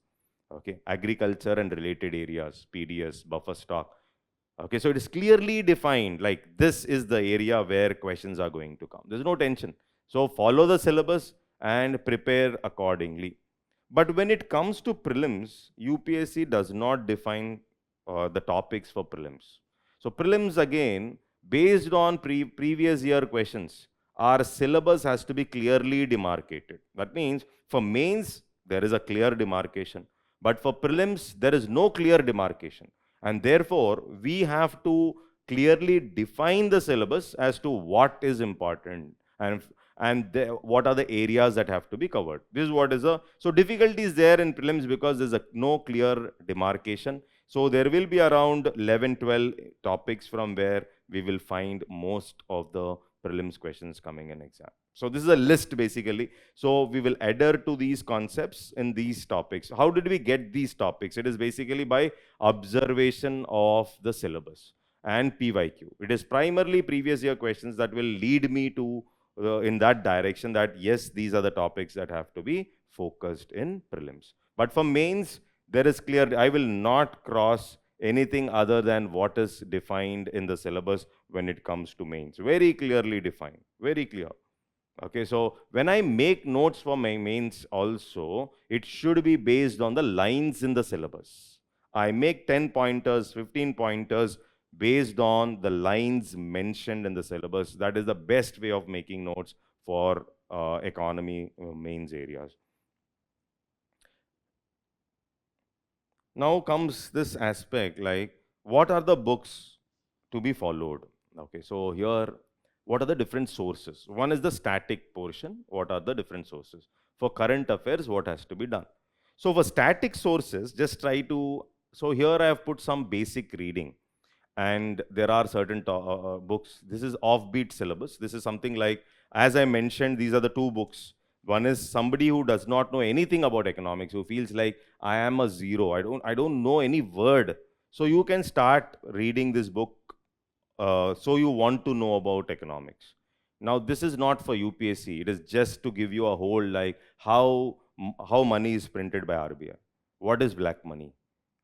okay, agriculture and related areas, PDS, buffer stock. Okay, so it is clearly defined, like this is the area where questions are going to come. There's no tension. So follow the syllabus and prepare accordingly. But when it comes to prelims, UPSC does not define the topics for prelims. So prelims again, based on previous year questions, our syllabus has to be clearly demarcated. That means for mains, there is a clear demarcation. But for prelims, there is no clear demarcation. And therefore, we have to clearly define the syllabus as to what is important and what are the areas that have to be covered. This is what is so difficulty is there in prelims because there's no clear demarcation. So there will be around 11, 12 topics from where we will find most of the prelims questions coming in exam. So this is a list basically. So we will adhere to these concepts in these topics. How did we get these topics? It is basically by observation of the syllabus and PYQ. It is primarily previous year questions that will lead me to in that direction, that yes, these are the topics that have to be focused in prelims. But for mains, there is clear, I will not cross anything other than what is defined in the syllabus when it comes to mains. Very clearly defined, very clear. Okay, so when I make notes for my mains also, it should be based on the lines in the syllabus. I make 10 pointers, 15 pointers based on the lines mentioned in the syllabus. That is the best way of making notes for economy mains areas. Now comes this aspect, like what are the books to be followed? Okay, so here, what are the different sources? One is the static portion. What are the different sources? For current affairs, what has to be done? So for static sources, just try to, so here I have put some basic reading, and there are certain books. This is offbeat syllabus. This is something like, as I mentioned, these are the two books. One is somebody who does not know anything about economics, who feels like I am a zero. I don't know any word. So you can start reading this book. So you want to know about economics. Now this is not for UPSC. It is just to give you a whole, like how money is printed by RBI. What is black money?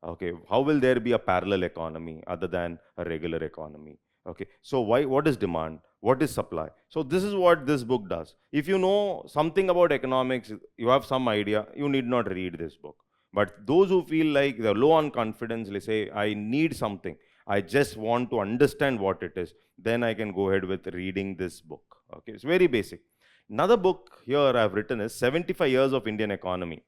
Okay, how will there be a parallel economy other than a regular economy? Okay, so what is demand? What is supply? So this is what this book does. If you know something about economics, you have some idea, you need not read this book. But those who feel like they're low on confidence, they say, I need something, I just want to understand what it is, then I can go ahead with reading this book. Okay, it's very basic. Another book here I've written is 75 Years of Indian Economy.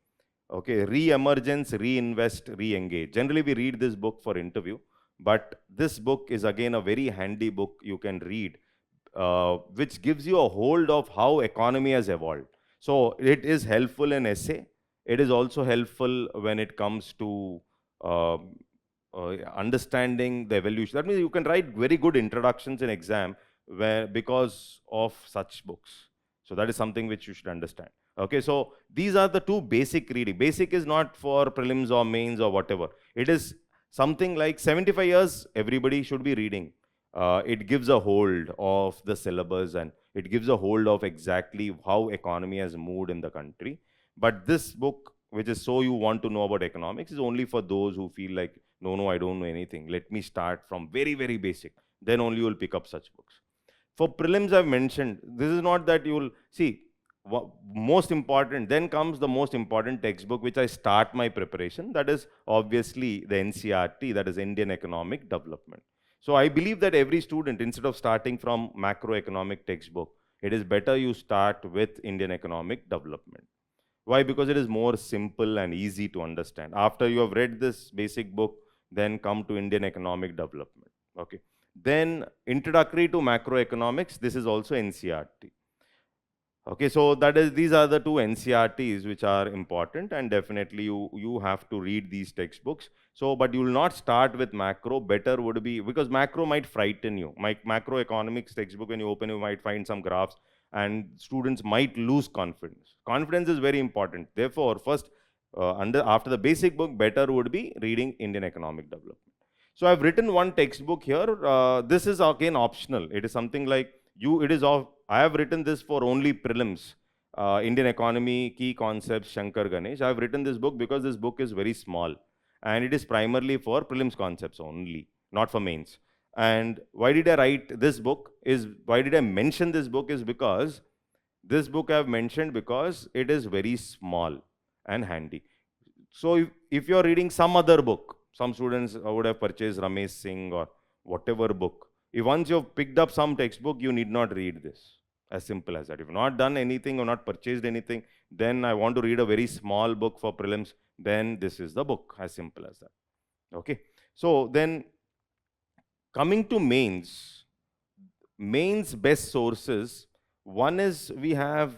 Okay, re-emergence, reinvest, re-engage. Generally, we read this book for interview, but this book is again a very handy book you can read, which gives you a hold of how economy has evolved. So it is helpful in essay. It is also helpful when it comes to understanding the evolution. That means you can write very good introductions in exam because of such books. So that is something which you should understand. Okay, so these are the two basic reading. Basic is not for prelims or mains or whatever. It is something like 75 years, everybody should be reading. It gives a hold of the syllabus, and it gives a hold of exactly how economy has moved in the country. But this book, which is So You Want to Know About Economics, is only for those who feel like, no, I don't know anything. Let me start from very, very basic. Then only you will pick up such books. For prelims, I've mentioned, this is not that you will, see, most important, then comes the most important textbook which I start my preparation. That is obviously the NCERT, that is Indian Economic Development. So I believe that every student, instead of starting from macroeconomic textbook, it is better you start with Indian Economic Development. Why? Because it is more simple and easy to understand. After you have read this basic book, then come to Indian Economic Development. Okay. Then Introductory to Macroeconomics, this is also NCERT. Okay, so these are the two NCERTs which are important, and definitely you have to read these textbooks. So, but you will not start with macro. Better would be, because macro might frighten you. Macroeconomics textbook, when you open, you might find some graphs, and students might lose confidence. Confidence is very important. Therefore, first, after the basic book, better would be reading Indian Economic Development. So I've written one textbook here. This is again optional. It is something like I have written this for only prelims. Indian Economy, Key Concepts, Shankar Ganesh. I have written this book because this book is very small, and it is primarily for prelims concepts only, not for mains. And why did I write this book? Why did I mention this book? Is because this book I have mentioned because it is very small and handy. So if you're reading some other book, some students would have purchased Ramesh Singh or whatever book. If once you've picked up some textbook, you need not read this. As simple as that. If you've not done anything or not purchased anything, then I want to read a very small book for prelims, then this is the book. As simple as that. Okay. So then coming to mains best sources. One is we have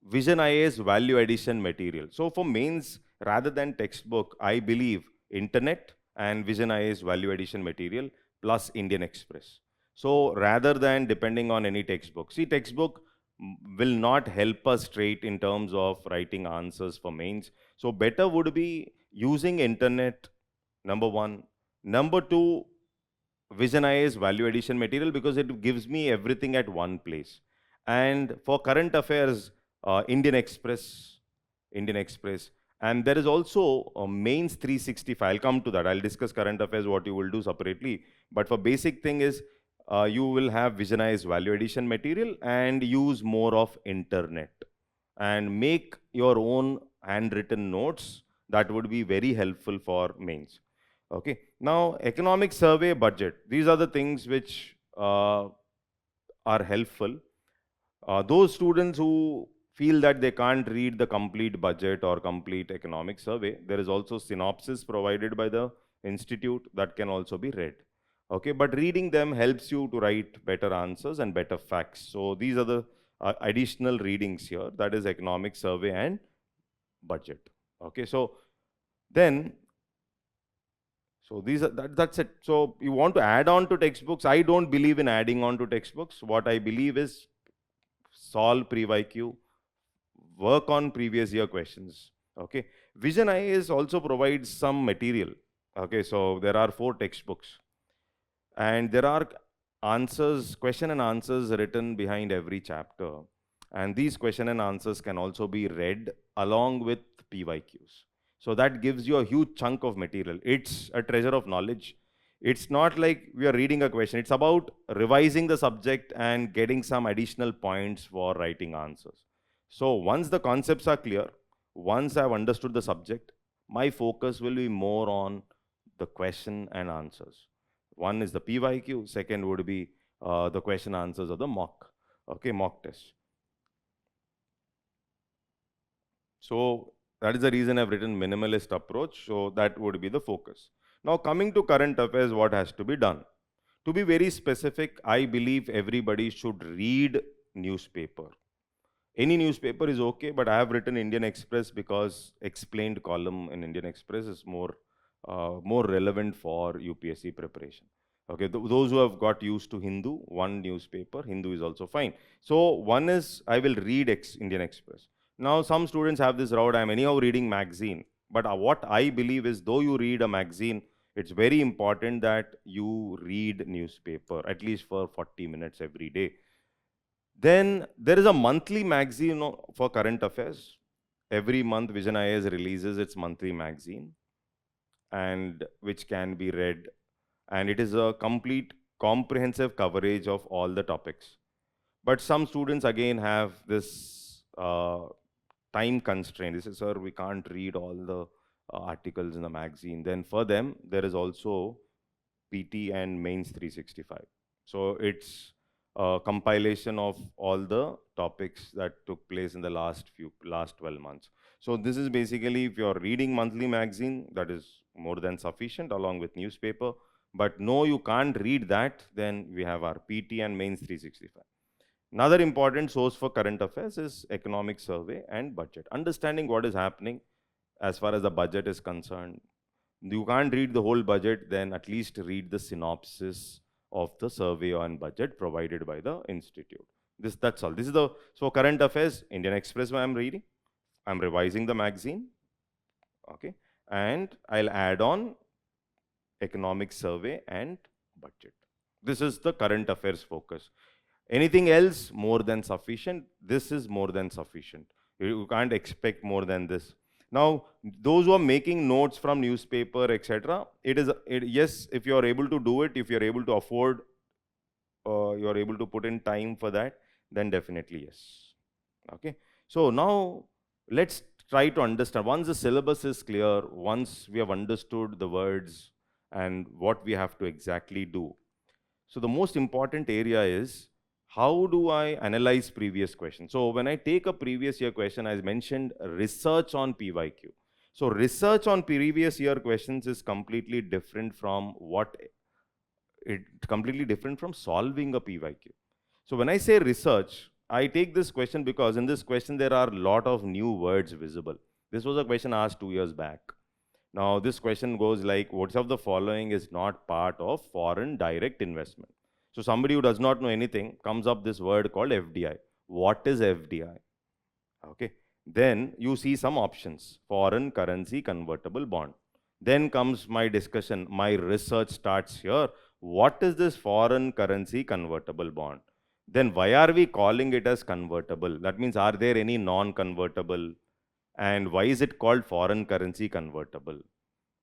Vision IAS value addition material. So for mains, rather than textbook, I believe internet and Vision IAS value addition material plus Indian Express. So rather than depending on any textbook, see, textbook will not help us straight in terms of writing answers for mains. So better would be using internet, number one. Number two, Vision IA's value addition material, because it gives me everything at one place. And for current affairs, Indian Express, Indian Express. And there is also a mains 365. I'll come to that. I'll discuss current affairs, what you will do separately. But for basic thing is, you will have Vision IA's value addition material and use more of internet and make your own handwritten notes. That would be very helpful for mains. Okay. Now, economic survey, budget. These are the things which are helpful. Those students who feel that they can't read the complete budget or complete economic survey, there is also synopsis provided by the institute that can also be read. Okay, but reading them helps you to write better answers and better facts. So these are the additional readings here, that is economic survey and budget. Okay, so then, so these are, that's it. So you want to add on to textbooks. I don't believe in adding on to textbooks. What I believe is solve pre-YQ, work on previous year questions. Okay, Vision IAS also provides some material. Okay, so there are 4 textbooks, and there are answers, question and answers written behind every chapter. And these question and answers can also be read along with PYQs. So that gives you a huge chunk of material. It's a treasure of knowledge. It's not like we are reading a question. It's about revising the subject and getting some additional points for writing answers. So once the concepts are clear, once I've understood the subject, my focus will be more on the question and answers. One is the PYQ, second would be the question answers of the mock, okay, mock test. So that is the reason I've written minimalist approach, so that would be the focus. Now coming to current affairs, what has to be done? To be very specific, I believe everybody should read newspaper. Any newspaper is okay, but I have written Indian Express because explained column in Indian Express is more relevant for UPSC preparation. Okay, those who have got used to Hindu, one newspaper, Hindu is also fine. So one is, I will read Indian Express. Now some students have this route, I'm anyhow reading magazine. But what I believe is, though you read a magazine, it's very important that you read newspaper, at least for 40 minutes every day. Then there is a monthly magazine for current affairs. Every month Vision IAS releases its monthly magazine, and which can be read. And it is a complete comprehensive coverage of all the topics. But some students again have this time constraint. They say, sir, we can't read all the articles in the magazine. Then for them, there is also PT and Mains 365. So it's a compilation of all the topics that took place in the last 12 months. So this is basically, if you're reading monthly magazine, that is more than sufficient along with newspaper. But no, you can't read that, then we have our PT and Mains 365. Another important source for current affairs is economic survey and budget. Understanding what is happening as far as the budget is concerned. You can't read the whole budget, then at least read the synopsis of the survey on budget provided by the institute. That's all. This is so current affairs, Indian Express I'm reading. I'm revising the magazine. Okay. And I'll add on economic survey and budget. This is the current affairs focus. Anything else, more than sufficient. This is more than sufficient. You can't expect more than this. Now, those who are making notes from newspaper, etc., yes, if you are able to do it, if you are able to afford, you are able to put in time for that, then definitely yes. Okay. So now let's try to understand. Once the syllabus is clear, once we have understood the words and what we have to exactly do. So the most important area is, how do I analyze previous questions? So when I take a previous year question, as mentioned, research on PYQ. So research on previous year questions is completely different from solving a PYQ. So when I say research, I take this question because in this question there are a lot of new words visible. This was a question asked 2 years back. Now this question goes like, which of the following is not part of foreign direct investment? So somebody who does not know anything comes up this word called FDI. What is FDI? Okay. Then you see some options. Foreign currency convertible bond. Then comes my discussion. My research starts here. What is this foreign currency convertible bond? Then why are we calling it as convertible? That means, are there any non-convertible? And why is it called foreign currency convertible?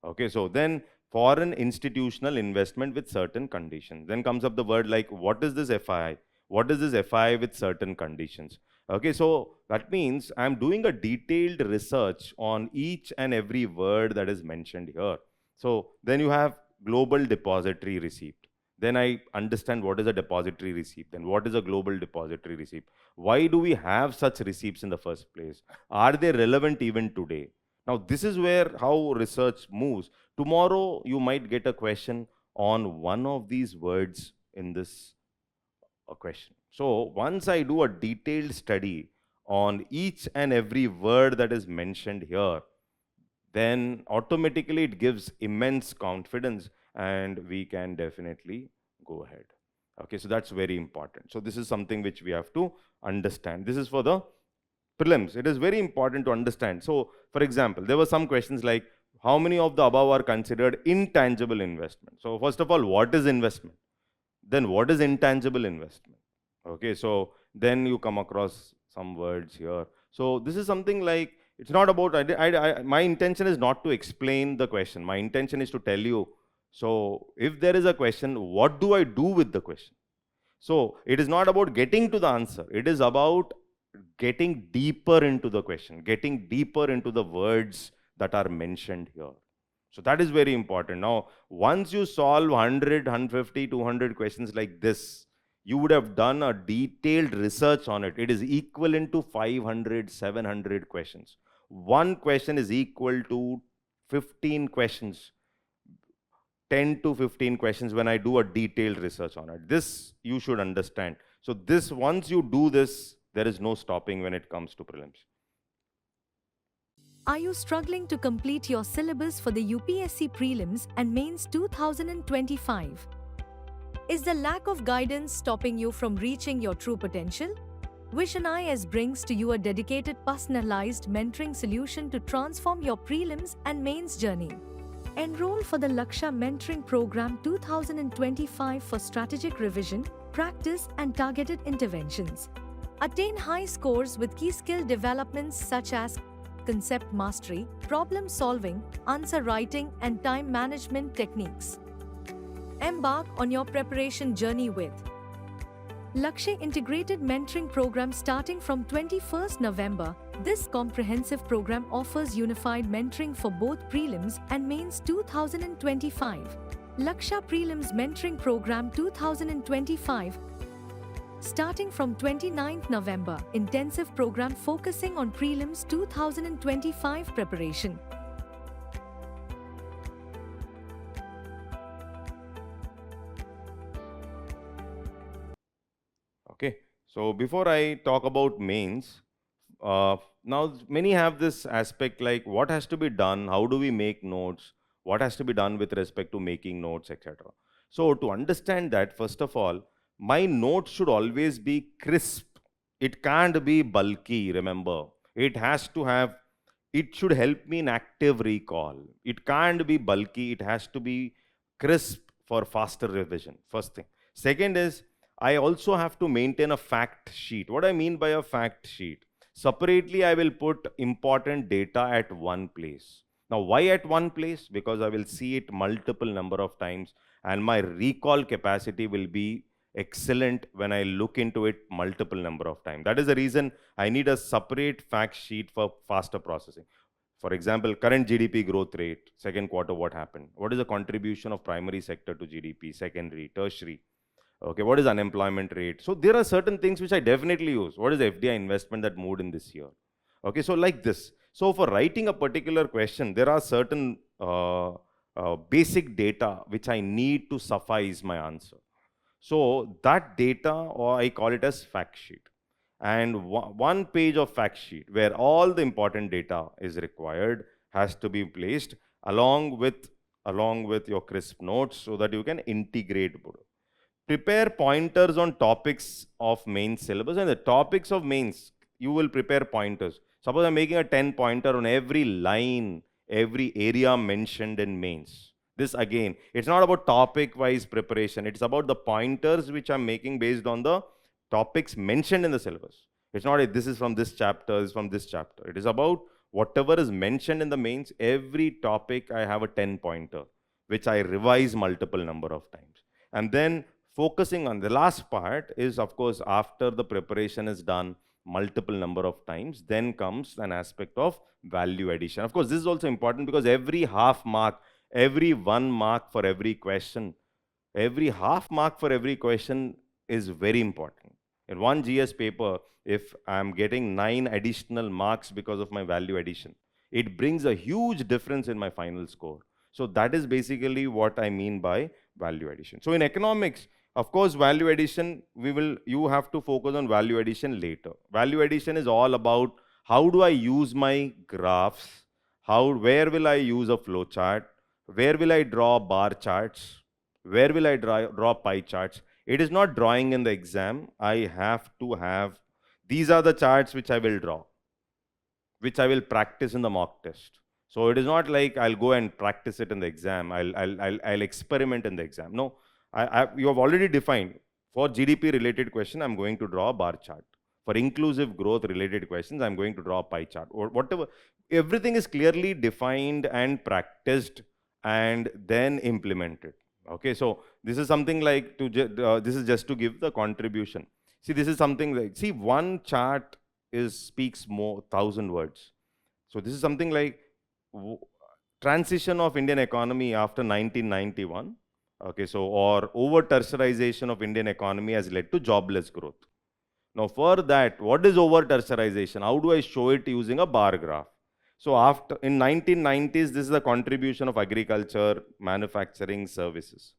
Okay, so then foreign institutional investment with certain conditions. Then comes up the word like, what is this FII? What is this FII with certain conditions? Okay, so that means I'm doing a detailed research on each and every word that is mentioned here. So then you have global depository receipt. Then I understand what is a depository receipt. Then what is a global depository receipt? Why do we have such receipts in the first place? Are they relevant even today? Now, this is where how research moves. Tomorrow, you might get a question on one of these words in this question. So, once I do a detailed study on each and every word that is mentioned here, then automatically it gives immense confidence and we can definitely go ahead. Okay, so that's very important. So, this is something which we have to understand. This is for the prelims. It is very important to understand. So, for example, there were some questions like, how many of the above are considered intangible investment? So, first of all, what is investment? Then what is intangible investment? Okay, so then you come across some words here. So, this is something like, it's not about, my intention is not to explain the question. My intention is to tell you, so if there is a question, what do I do with the question? So, it is not about getting to the answer. It is about getting deeper into the question, getting deeper into the words that are mentioned here. So that is very important. Now, once you solve 100, 150, 200 questions like this, you would have done a detailed research on it. It is equivalent to 500, 700 questions. One question is equal to 15 questions. 10 to 15 questions when I do a detailed research on it. This you should understand. So this, once you do this, there is no stopping when it comes to prelims. Are you struggling to complete your syllabus for the UPSC Prelims and Mains 2025? Is the lack of guidance stopping you from reaching your true potential? Vision IS brings to you a dedicated, personalized mentoring solution to transform your prelims and mains journey. Enroll for the Lakshya Mentoring Program 2025 for strategic revision, practice, and targeted interventions. Attain high scores with key skill developments such as concept mastery, problem solving, answer writing, and time management techniques. Embark on your preparation journey with Lakshya Integrated Mentoring Program starting from 21st November. This comprehensive program offers unified mentoring for both prelims and mains 2025. Lakshya Prelims Mentoring Program 2025 starting from 29th November. Intensive program focusing on prelims 2025 preparation. Okay, so before I talk about mains, now many have this aspect like what has to be done, how do we make notes, what has to be done with respect to making notes, etc. So to understand that, first of all, my notes should always be crisp. It can't be bulky, remember. It has to have, it should help me in active recall. It can't be bulky, it has to be crisp for faster revision, first thing. Second is, I also have to maintain a fact sheet. What I mean by a fact sheet? Separately, I will put important data at one place. Now, why at one place? Because I will see it multiple number of times and my recall capacity will be excellent when I look into it multiple number of times. That is the reason I need a separate fact sheet for faster processing. For example, current GDP growth rate, second quarter, what happened? What is the contribution of primary sector to GDP, secondary, tertiary? Okay, what is unemployment rate? So there are certain things which I definitely use. What is the FDI investment that moved in this year? Okay, so like this. So for writing a particular question, there are certain basic data which I need to suffice my answer. So that data, or I call it as fact sheet. And one page of fact sheet where all the important data is required has to be placed along with your crisp notes so that you can integrate both. prepare pointers on topics of main syllabus, and the topics of mains, you will prepare pointers. Suppose I'm making a 10 pointer on every line, every area mentioned in mains. This again, it's not about topic wise preparation. It's about the pointers which I'm making based on the topics mentioned in the syllabus. It's not this is from this chapter, this is from this chapter. It is about whatever is mentioned in the mains. Every topic I have a 10 pointer, which I revise multiple number of times. And then focusing on the last part is, of course, after the preparation is done multiple number of times, then comes an aspect of value addition. Of course, this is also important because every half mark, every 1 mark for every question, every half mark for every question is very important. In one GS paper, if I'm getting 9 additional marks because of my value addition, it brings a huge difference in my final score. So that is basically what I mean by value addition. So in economics, of course, value addition, you have to focus on value addition later. Value addition is all about how do I use my graphs, where will I use a flow chart, where will I draw bar charts, where will I draw pie charts. It is not drawing in the exam. I have to have, these are the charts which I will draw, which I will practice in the mock test. So it is not like I'll go and practice it in the exam. I'll experiment in the exam. No, you have already defined for GDP related question, I'm going to draw a bar chart. For inclusive growth related questions, I'm going to draw a pie chart or whatever. Everything is clearly defined and practiced and then implemented. Okay, so this is something like this is just to give the contribution. See, this is something like, see, one chart speaks more 1,000 words. So this is something like transition of Indian economy after 1991. Okay, so or over tertiarization of Indian economy has led to jobless growth. Now for that, what is over tertiarization? How do I show it using a bar graph? So after in 1990s, this is the contribution of agriculture, manufacturing, services.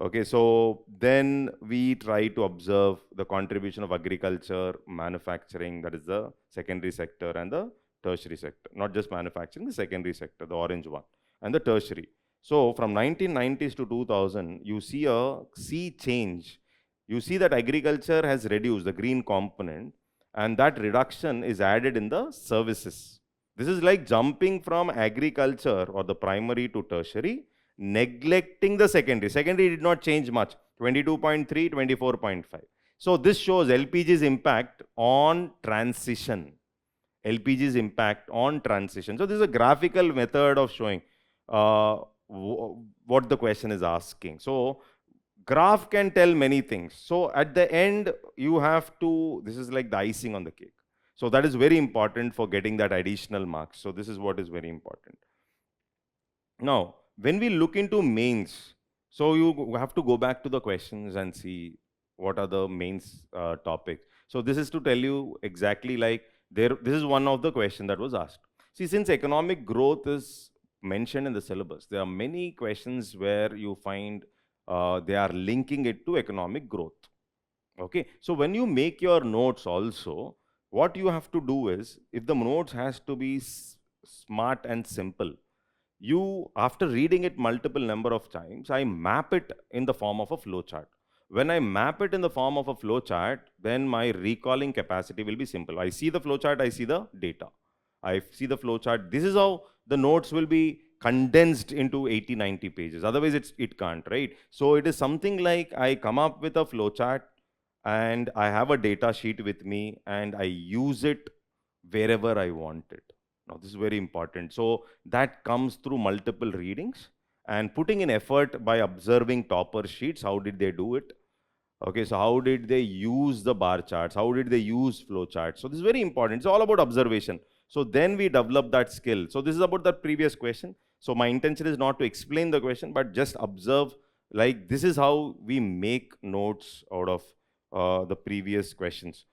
Okay, so then we try to observe the contribution of agriculture, manufacturing, that is the secondary sector, and the tertiary sector. Not just manufacturing, the secondary sector, the orange one, and the tertiary. So from 1990s to 2000, you see a sea change. You see that agriculture has reduced, the green component, and that reduction is added in the services. This is like jumping from agriculture or the primary to tertiary, neglecting the secondary. Secondary did not change much, 22.3, 24.5. So this shows LPG's impact on transition. LPG's impact on transition. So this is a graphical method of showing what the question is asking. So graph can tell many things. So at the end, you have to, this is like the icing on the cake. So that is very important for getting that additional marks. So this is what is very important. Now, when we look into mains, so you have to go back to the questions and see what are the mains topics. So this is to tell you exactly like this is one of the questions that was asked. See, since economic growth is mentioned in the syllabus, there are many questions where you find they are linking it to economic growth. Okay, so when you make your notes also, what you have to do is, if the notes has to be smart and simple, you, after reading it multiple number of times, I map it in the form of a flow chart. When I map it in the form of a flow chart, then my recalling capacity will be simple. I see the flow chart, I see the data. I see the flow chart. This is how the notes will be condensed into 80, 90 pages. Otherwise, it can't, right? So it is something like I come up with a flow chart and I have a data sheet with me and I use it wherever I want it. Now, this is very important. So that comes through multiple readings and putting in effort by observing topper sheets. How did they do it? Okay, so how did they use the bar charts? How did they use flow charts? So this is very important. It's all about observation. So then we develop that skill. So this is about the previous question. So my intention is not to explain the question, but just observe, like this is how we make notes out of the previous questions.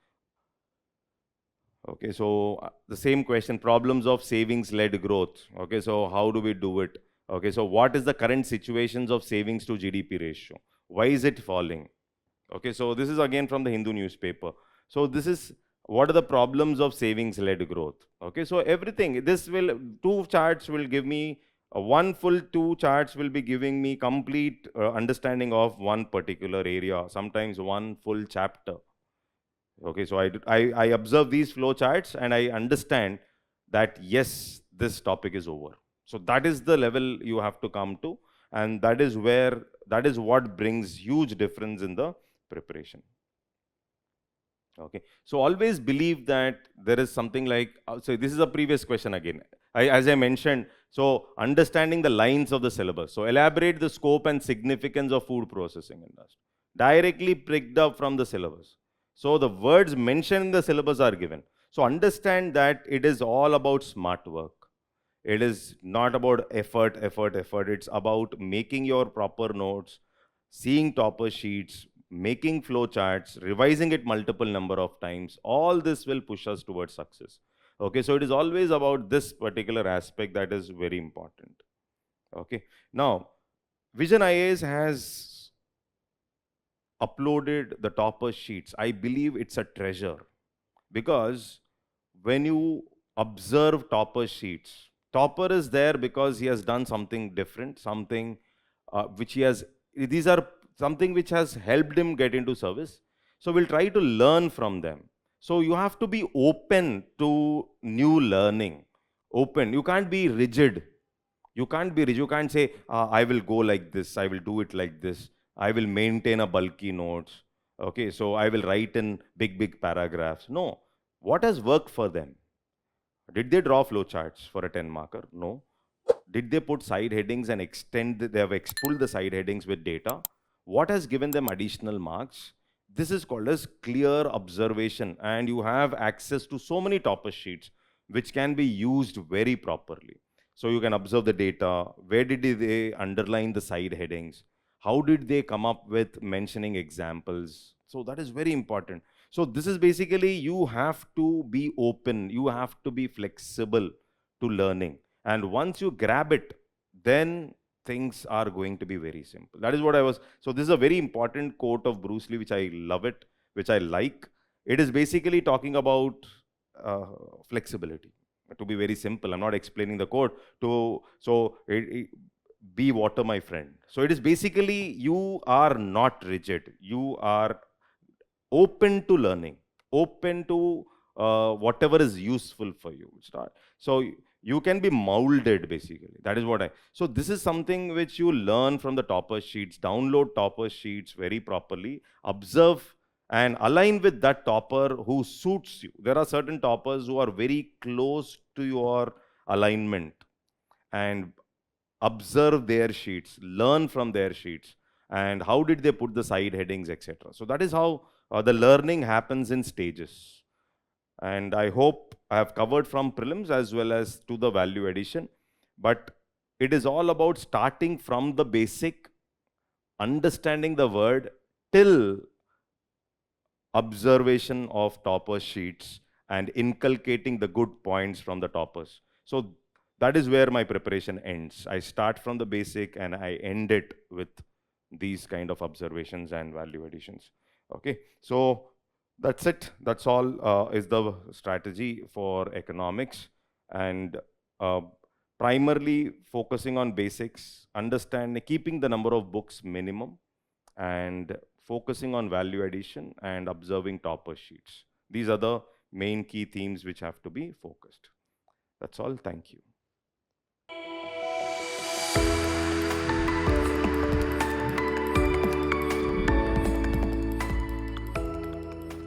Okay, so the same question, problems of savings-led growth. Okay, so how do we do it? Okay, so what is the current situations of savings to GDP ratio? Why is it falling? Okay, so this is again from the Hindu newspaper. So this is, what are the problems of savings-led growth? Okay, so everything, this will, 2 charts will give me One full 2 charts will be giving me complete understanding of one particular area, sometimes one full chapter. Okay, so I observe these flow charts and I understand that yes, this topic is over. So that is the level you have to come to, and that is what brings huge difference in the preparation. Okay, so always believe that there is something like, so this is a previous question again. As I mentioned, so understanding the lines of the syllabus. So elaborate the scope and significance of food processing industry. Directly picked up from the syllabus. So the words mentioned in the syllabus are given. So understand that it is all about smart work. It is not about effort. It's about making your proper notes, seeing topper sheets, making flow charts, revising it multiple number of times. All this will push us towards success. Okay, so it is always about this particular aspect that is very important. Okay, now Vision IAS has uploaded the topper sheets. I believe it's a treasure because when you observe topper sheets, topper is there because he has done something different, something which he has, these are something which has helped him get into service. So we'll try to learn from them. So you have to be open to new learning. Open. You can't be rigid. You can't be rigid. You can't say, I will go like this, I will do it like this, I will maintain a bulky notes. Okay, so I will write in big paragraphs. No. What has worked for them? Did they draw flowcharts for a 10 marker? No. Did they put side headings and they have pulled the side headings with data? What has given them additional marks? This is called as clear observation, and you have access to so many topper sheets which can be used very properly. So you can observe the data. Where did they underline the side headings? How did they come up with mentioning examples? So that is very important. So this is basically, you have to be open, you have to be flexible to learning. And once you grab it, then things are going to be very simple. That is what I was, so this is a very important quote of Bruce Lee, which I love it, which I like. It is basically talking about flexibility. To be very simple, I'm not explaining the quote. Be water, my friend. So it is basically, you are not rigid. You are open to learning, open to whatever is useful for you. So you can be molded, basically. That is what so this is something which you learn from the topper sheets. Download topper sheets very properly, observe and align with that topper who suits you. There are certain toppers who are very close to your alignment, and observe their sheets, learn from their sheets, and how did they put the side headings, etc. So that is how the learning happens in stages. And I hope I have covered from prelims as well as to the value addition. But it is all about starting from the basic, understanding the word, till observation of topper sheets and inculcating the good points from the toppers. So that is where my preparation ends. I start from the basic and I end it with these kind of observations and value additions. Okay, so that's it. That's all is the strategy for economics, and primarily focusing on basics, understanding, keeping the number of books minimum, and focusing on value addition and observing topper sheets. These are the main key themes which have to be focused. That's all. Thank you.